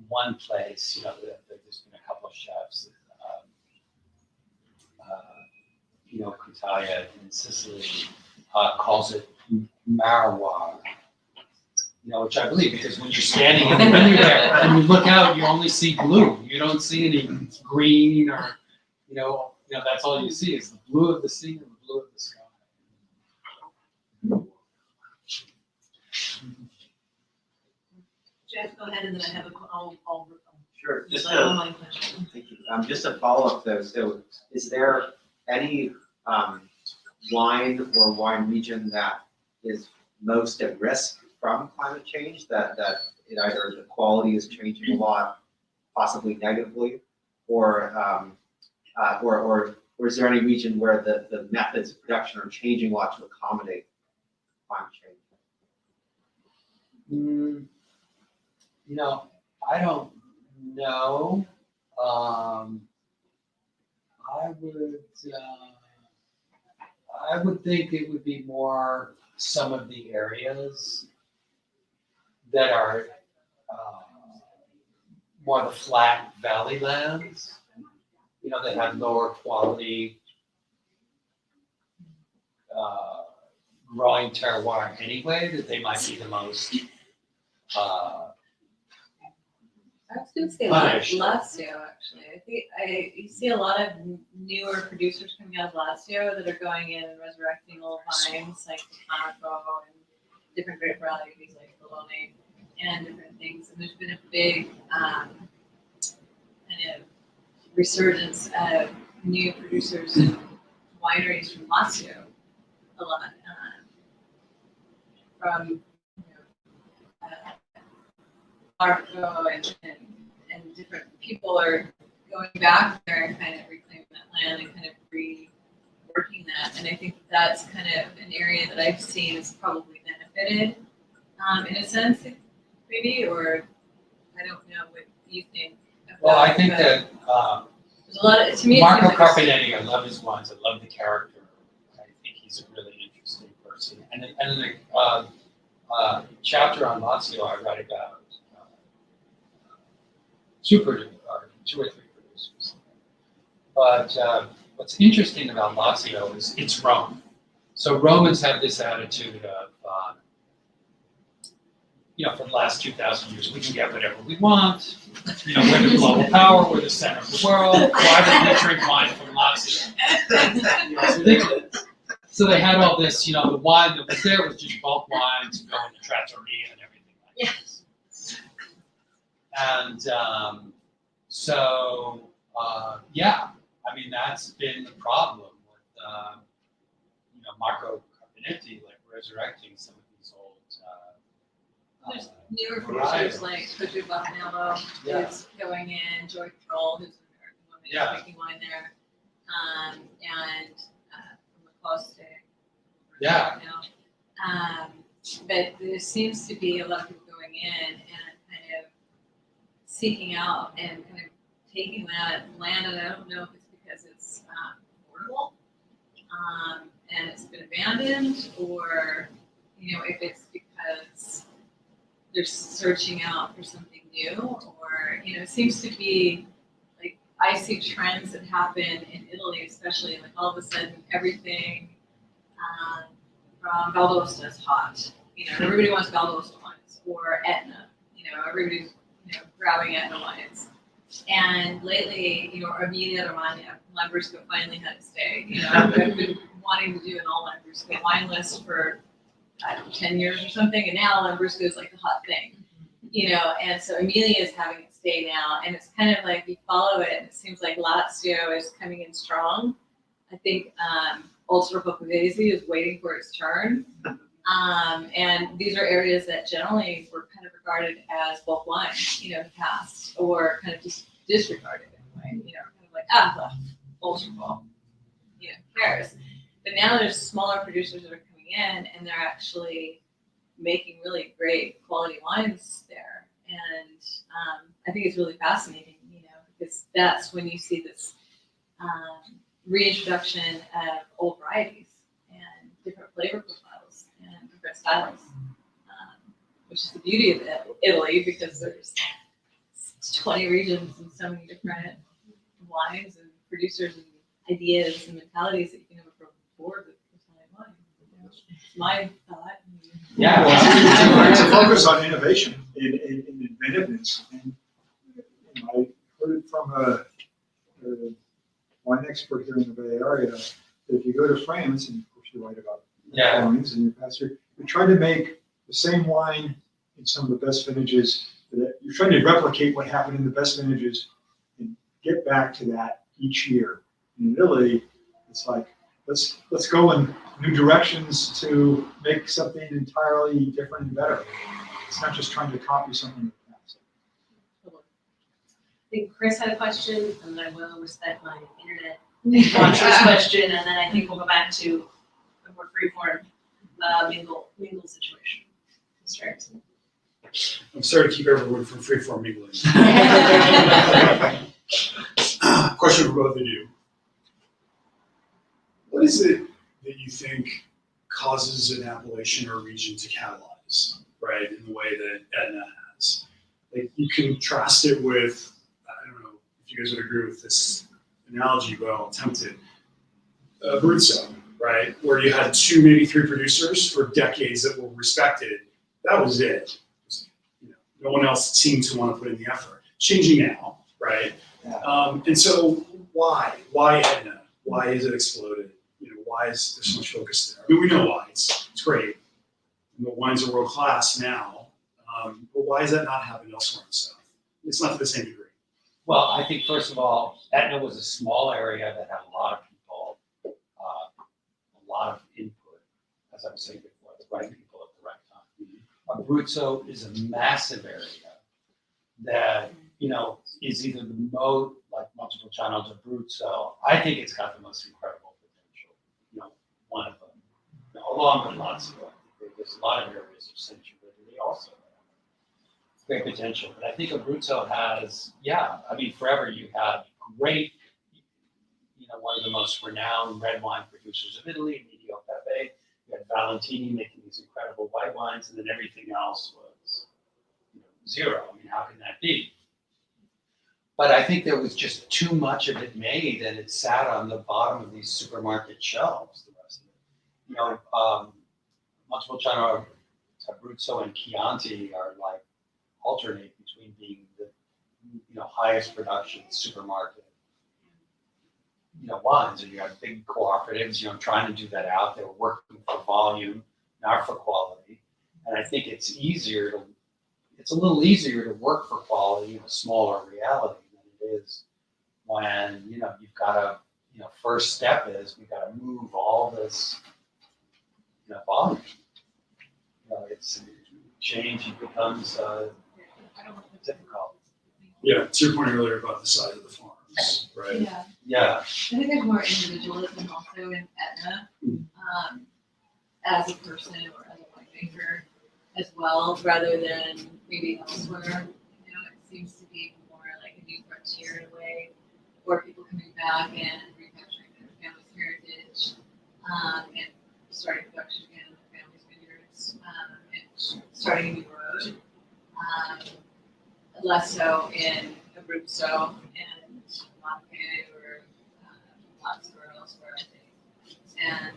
one place, there's been a couple of chefs, Cutaia in Sicily calls it Marwar, which I believe, because when you're standing in the vineyard there and you look out, you only see blue. You don't see any green or, that's all you see is the blue of the sea and the blue of the sky. Jeff, go ahead, and then I have I'll Sure. Just an to, online question. thank you. Just to follow up though, so is there any wine or wine region that is most at risk from climate change? That it either the quality is changing a lot, possibly negatively, or is there any region where the methods of production are changing a lot to accommodate climate change? I don't know. I would think it would be more some of the areas that are more the flat valley lands, that have lower quality growing terroir anyway, that they might be the most I was going to say Punished. Lazio, actually. I think you see a lot of newer producers coming out of Lazio that are going in and resurrecting old vines like Campanico and different grape varieties like Bologna and different things. And there's been a big kind of resurgence of new producers and wineries from Lazio, a lot. From Marco and different people are going back there and kind of reclaiming that land and kind of reworking that. And I think that's kind of an area that I've seen is probably benefited in a sense, maybe, or I don't know what you think. Well, I think that there's a lot of, to me, Marco it seems like Carpenetti, I love his wines. I love the character. I think he's a really interesting person. And in the chapter on Lazio, I write about two or three producers. But what's interesting about Lazio is it's Rome. So Romans have this attitude of, for the last 2,000 years, we can get whatever we want. We're the global power, we're the center of the world. Why would we drink wine from Lazio? It's ridiculous. So they had all this, the wine that was there was just bulk wine to go into trattoria and everything like this. And that's been the problem with, Marco Carpenetti, like resurrecting some of these old. there's newer varietals. producers like Cotu Bacanello who's going in, Joy Kroll, who's an American woman who's making wine there, and from Lacoste. Yeah. But there seems to be a lot of people going in and kind of seeking out and kind of taking that land, and I don't know if it's because it's affordable and it's been abandoned, or if it's because they're searching out for something new, or it seems to be like I see trends that happen in Italy, especially like all of a sudden everything from Valdosta is hot. Everybody wants Valdosta wines, or Etna. Everybody's grabbing Etna wines. And lately, Emilia Romagna, Lambrusco finally had its day. I've been wanting to do an all Lambrusco wine list for, 10 years or something, and now Lambrusco is like the hot thing. And so Emilia is having its day now, and it's kind of like you follow it, and it seems like Lazio is coming in strong. I think Ultra Popovesi is waiting for its turn. And these are areas that generally were kind of regarded as bulk wine, in the past, or kind of just disregarded anyway, kind of like, well, ultra bulk, who cares? But now there's smaller producers that are coming in, and they're actually making really great quality wines there. And I think it's really fascinating, because that's when you see this reintroduction of old varieties and different flavor profiles and different styles, which is the beauty of Italy, because there's 20 regions and so many different wines and producers and ideas and mentalities that you can never go forward with Italian wine. It's my thought. Yeah. Well, to focus on innovation and inventiveness. And I heard it from a wine expert here in the Bay Area that if you go to France, and of course you write about wines and your pastor, you try to make the same wine in some of the best vintages. You're trying to replicate what happened in the best vintages and get back to that each year. In Italy, it's like, let's go in new directions to make something entirely different and better. It's not just trying to copy something in the past. I think Chris had a question, and then I will respect my internet watcher's question, and then I think we'll go back to a more freeform mingle situation. Mr. Erickson. I'm sorry to keep everyone from freeform mingling. Question for both of you. What is it that you think causes an appellation or a region to catalyze, right, in the way that Etna has? Like, you contrast it with, I don't know if you guys would agree with this analogy, but I'll attempt it. Abruzzo, right, where you had 2, maybe 3 producers for decades that were respected. That was it. No one else seemed to want to put in the effort. Changing now, right? Yeah. And so why? Why Etna? Why is it exploded? Why is there so much focus there? I mean, we know why. It's great. And the wines are world class now. But why is that not happening elsewhere in the South? It's not to the same degree. Well, I think first of all, Etna was a small area that had a lot of people, a lot of input, as I was saying before, the right people at the right time. Abruzzo is a massive area that, is either the mode, like multiple channels Abruzzo. I think it's got the most incredible potential, one of them. Along with Lazio, I think there's a lot of areas of central Italy also that have great potential. But I think Abruzzo has, forever you had great, one of the most renowned red wine producers of Italy, Emidio Pepe. You had Valentini making these incredible white wines, and then everything else was zero. I mean, how can that be? But I think there was just too much of it made, and it sat on the bottom of these supermarket shelves. The rest of it, multiple channel Abruzzo and Chianti are like alternate between being the highest production supermarket wines, and you have big cooperatives trying to do that out. They were working for volume, not for quality, and I think it's a little easier to work for quality in a smaller reality than it is when you've got to first step is we've got to move all this volume. It's change. It becomes difficult. Yeah, to your point earlier about the size of the farms, right? Yeah. I think there's more individualism also in Etna, as a person or as a winemaker as well, rather than maybe elsewhere. It seems to be more like a new frontier in a way, or people coming back and recapturing their family's heritage, and starting production again in their family's vineyards, and starting a new road. Less so in Abruzzo and Monte or Lazio or elsewhere, I think. And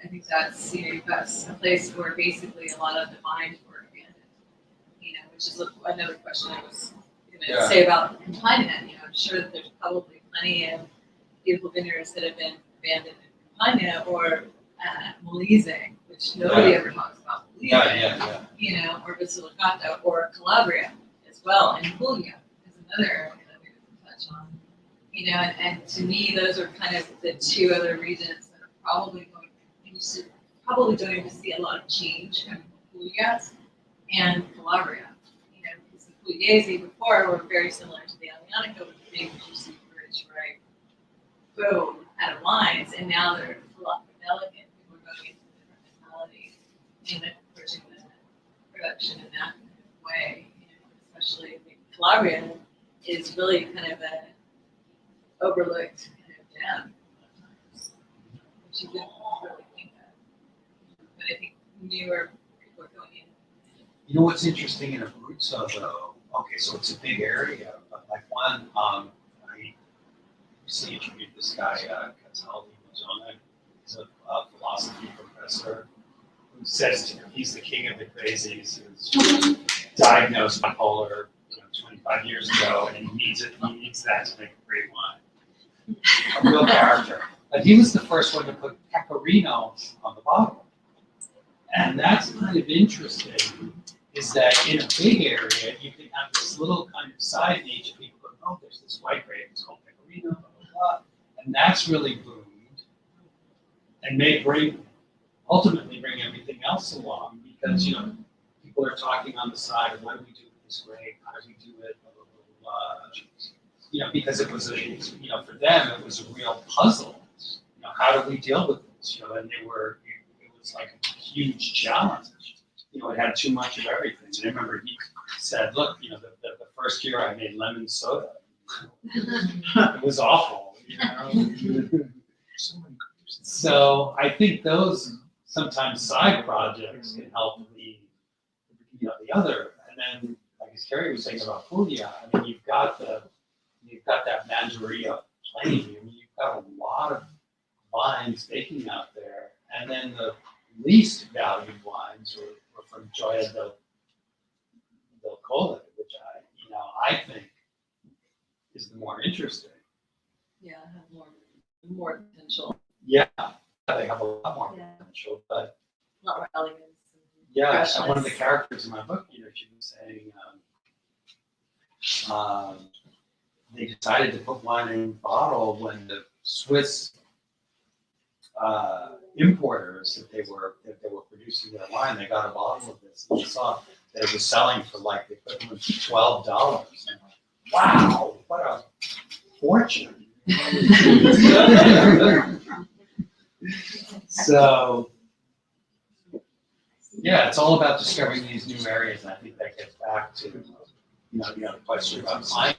I think that's that's a place where basically a lot of the vines were abandoned. Which is another question I was going Yeah. say about Campania. I'm sure that there's probably plenty of beautiful vineyards that have been abandoned in Campania or Molise, which nobody ever talks about. Molise, Yeah. Or Basilicata or Calabria as well, and Puglia is another area that we didn't touch on. And to me, those are kind of the two other regions that are probably going to see a lot of change in Puglia and Calabria. Because the Pugliese before were very similar to the Alemannico with the big juicy rich, right? Boom, out of wines, and now they're a lot more delicate. People are going into different mentality and approaching the production in that kind of way. Especially I think Calabria is really kind of a overlooked kind of gem a lot of times, which you wouldn't really think of. But I think newer people are going in. You know what's interesting in Abruzzo though? Okay, so it's a big area, but like one, I recently interviewed this guy, Salvo Foti. He's a philosophy professor who says he's the king of the crazies. He was diagnosed bipolar 25 years ago, and he needs that to make a great wine. A real character. But he was the first one to put pecorino on the bottle. And that's kind of interesting, is that in a big area, you can have this little kind of side niche. People go, oh, there's this white grape, it's called pecorino, blah, blah, blah. And that's really boomed and may ultimately bring everything else along because, people are talking on the side of what do we do with this grape, how do we do it, blah, blah, blah, blah. Because it was for them, it was a real puzzle. How do we deal with this? And it was like a huge challenge. It had too much of everything. And I remember he said, look, the first year I made lemon soda. It was awful, So I think those sometimes side projects can help the other. And then, like as Ceri was saying about Puglia, you've got that Mandaria plain. You've got a lot of wines baking out there. And then the least valued wines were from Gioia del Colle, which I think is the more interesting. Yeah, have more potential. Yeah, they have a lot more potential, but A lot more elegance. yeah, and one of the characters in my book, she was saying they decided to put wine in a bottle when the Swiss importers that they were producing their wine, they got a bottle of this and they saw that it was selling for like the equivalent of $12. And wow, what a fortune! So yeah, it's all about discovering these new areas, and I think that gets back to the other question about climate.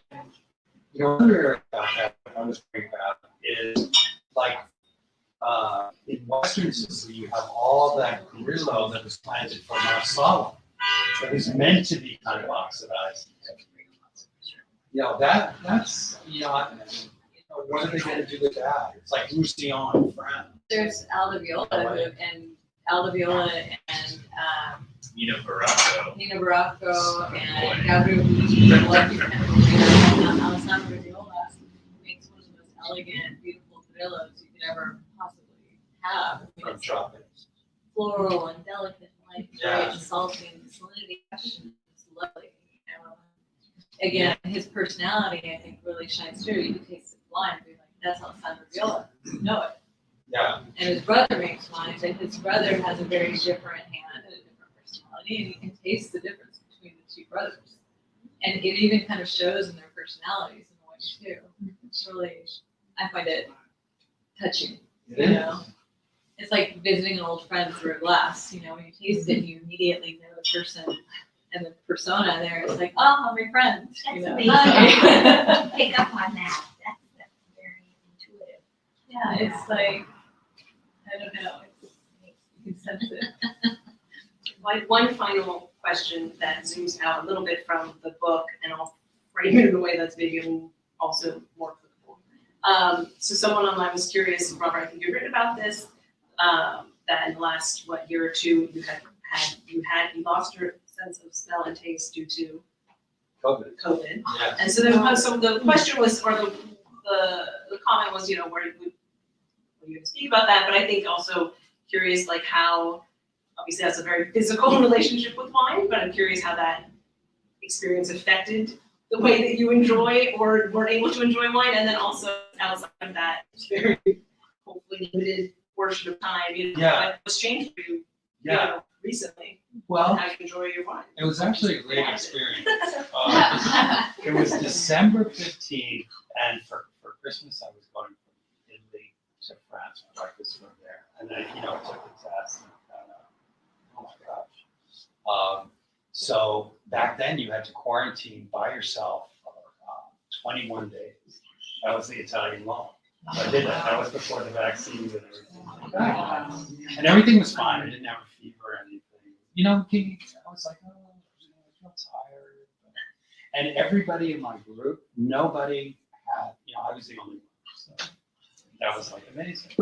Another area about that I was thinking about is like in Western Sicily, you have all that Grillo that was planted for Marsala that was meant to be kind of oxidized. That's what are they going to do with that? It's like Roussillon in France. There's Aldoviola and Nino Baracco. and Gabriel Alessandro Viola makes one of the most elegant, beautiful Grillos you could ever possibly have. From tropics. Floral and delicate, light, Yeah. and salty, and the salinity is lovely. Again, his personality, I think, really shines through. You can taste the wine and be like, that's Alessandro Viola. You know it. Yeah. And his brother makes wines, and his brother has a very different hand and a different personality, and you can taste the difference between the two brothers. And it even kind of shows in their personalities in a way too. It's really, I find it touching. It's like visiting an old friend through a glass. When you taste it, you immediately know the person and the persona there. It's like, oh, I'm your friend. That's Hi. amazing. Pick up on that. That's very intuitive. Yeah, it's like, I don't know. You can sense it. One final question that zooms out a little bit from the book, and I'll frame it in a way that's maybe also more applicable. So someone online was curious, Robert, I think you've written about this, that in the last, year or two, you lost your sense of smell and taste due to COVID. COVID. Yeah. And so then, so the question was, or the comment was, where you going to speak about that, but I think also curious, like how, obviously that's a very physical relationship with wine, but I'm curious how that experience affected the way that you enjoy or weren't able to enjoy wine, and then also outside of that very hopefully limited portion of time, Yeah. what was changed for you, Yeah. recently, Well, how you enjoy your wine. it was actually a great experience. It was December 15th, and for Christmas, I was going from Italy to France. My wife was from there. And then, took the test and kind of, oh my gosh. So back then, you had to quarantine by yourself for 21 days. That was the Italian law. So I did that. That was before the vaccine and everything. And everything was fine. I didn't have a fever or anything. I was like, oh, I feel tired. And everybody in my group, nobody had, I was the only one. So that was like amazing.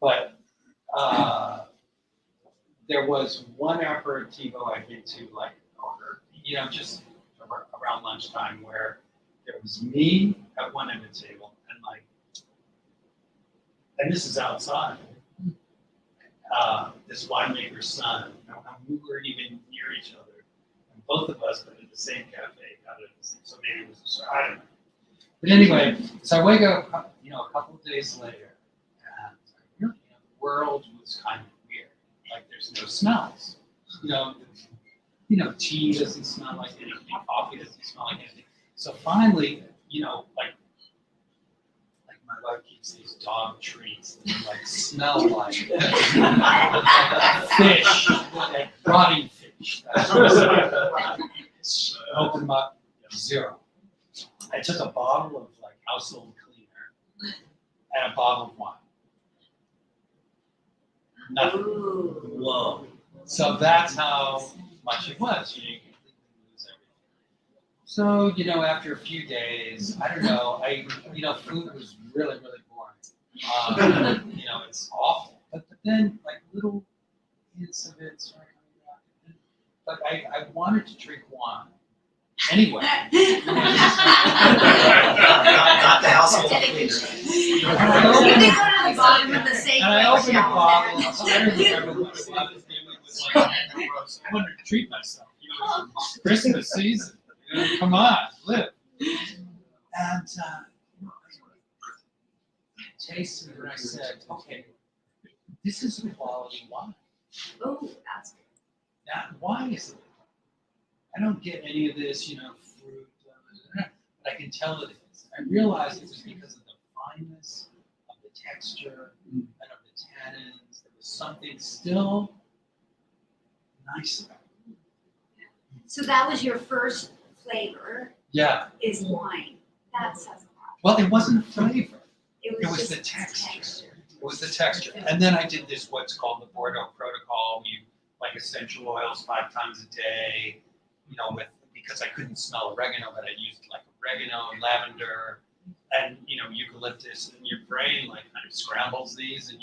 But there was one aperitivo I did to like order, just around lunchtime where there was me at one end of the table and this is outside. This winemaker's son, and we weren't even near each other. And both of us were in the same cafe, so maybe it was I don't know. But anyway, so I wake up, a couple of days later, and really, the world was kind of weird. Like there's no smells. Tea doesn't smell like anything, coffee doesn't smell like anything. So finally, like my wife keeps these dog treats that smell like fish, like rotting fish. Open them up, zero. I took a bottle of household cleaner and a bottle of wine. Nothing. Whoa. So that's how much it was. You completely lose everything. So, after a few days, I don't know, food was really, really boring. It's awful. But then, little hints of it started coming back. But I wanted to drink wine. Anyway. Not the household cleaner. You can go to the bottom of the safe. And I opened a bottle. I don't remember what it was. It was I wanted to treat myself. It's Christmas season. Come on, live. And I tasted it and I said, okay, this is a quality wine. Oh, that's good. Now, why is it? I don't get any of this, fruit, but I can tell it is. I realized it was because of the fineness of the texture and of the tannins. There was something still nice about it. So that was your first flavor, Yeah. is wine. That says a lot. Well, it wasn't flavor. It was just the texture. It was the texture. And then I did this, what's called the Bordeaux Protocol. You essential oils 5 times a day, because I couldn't smell oregano, but I used oregano and lavender and, eucalyptus, and your brain kind of scrambles these and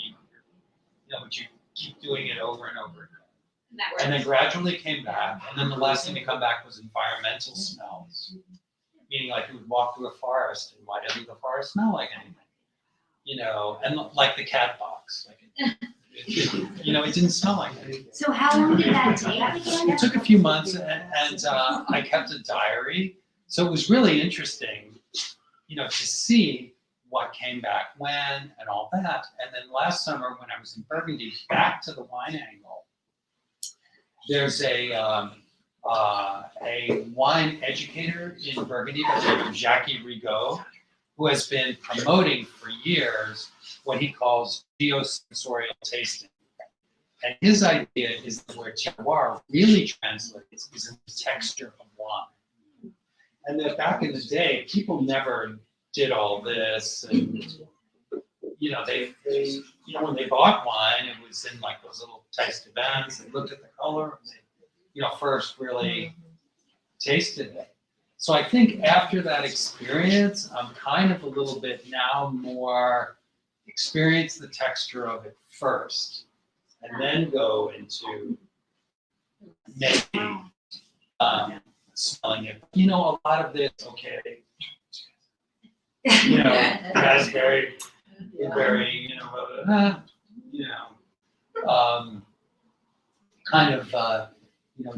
but you keep doing it over and over again. And then gradually came back, and then the last thing to come back was environmental smells. Meaning you would walk through a forest, and why doesn't the forest smell like anything? And like the cat box. It didn't smell like anything. So how long did that take? It took a few months, and I kept a diary. So it was really interesting, to see what came back when and all that. And then last summer, when I was in Burgundy, back to the wine angle, there's a wine educator in Burgundy by the name of Jacques Rigaud, who has been promoting for years what he calls geosensorial tasting. And his idea is that where terroir really translates is in the texture of wine. And that back in the day, people never did all this. And, they when they bought wine, it was in those little taste events. They looked at the color and they, first really tasted it. So I think after that experience, I'm kind of a little bit now more experience the texture of it first, and then go into making smelling it. You know, a lot of this, okay, you know, raspberry, blueberry, kind of,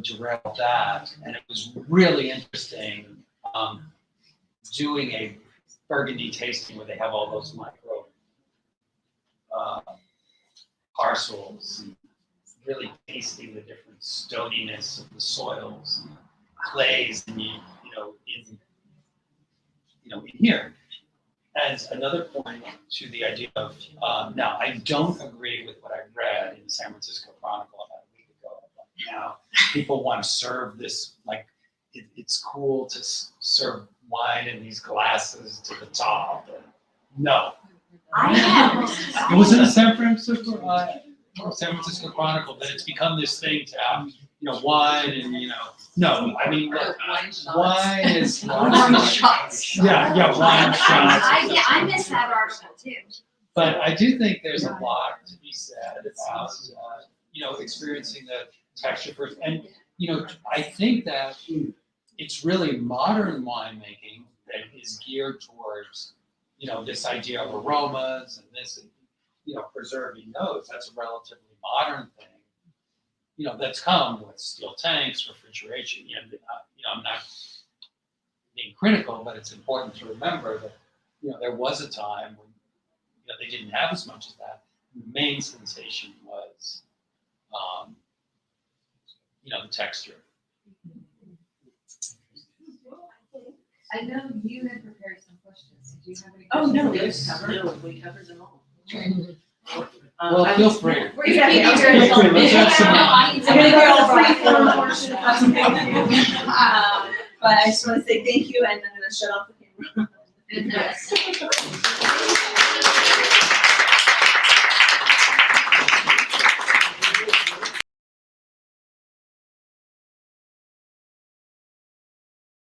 derailed that. And it was really interesting doing a Burgundy tasting where they have all those micro parcels, and really tasting the different stoniness of the soils, and clays, and in here. As another point to the idea of now, I don't agree with what I read in the San Francisco Chronicle about a week ago. Now, people want to serve this like it's cool to serve wine in these glasses to the top. And no. I have. It was in the San Francisco Chronicle that it's become this thing to have, wine and, no, I mean, look, wine is Wine shots. Yeah, wine shots. I missed that article too. But I do think there's a lot to be said about, experiencing the texture first. And, I think that it's really modern winemaking that is geared towards, this idea of aromas and this, preserving those. That's a relatively modern thing, that's come with steel tanks, refrigeration. I'm not being critical, but it's important to remember that, there was a time when, they didn't have as much as that. The main sensation was, the texture. I know you had prepared some questions. Do you have any questions? Oh, no, We we covered them all. Well, feel free. We're gonna Let's have some. I'm gonna go all free form portion if that's okay with you. But I just want to say thank you, and I'm gonna shut off the camera. Yes.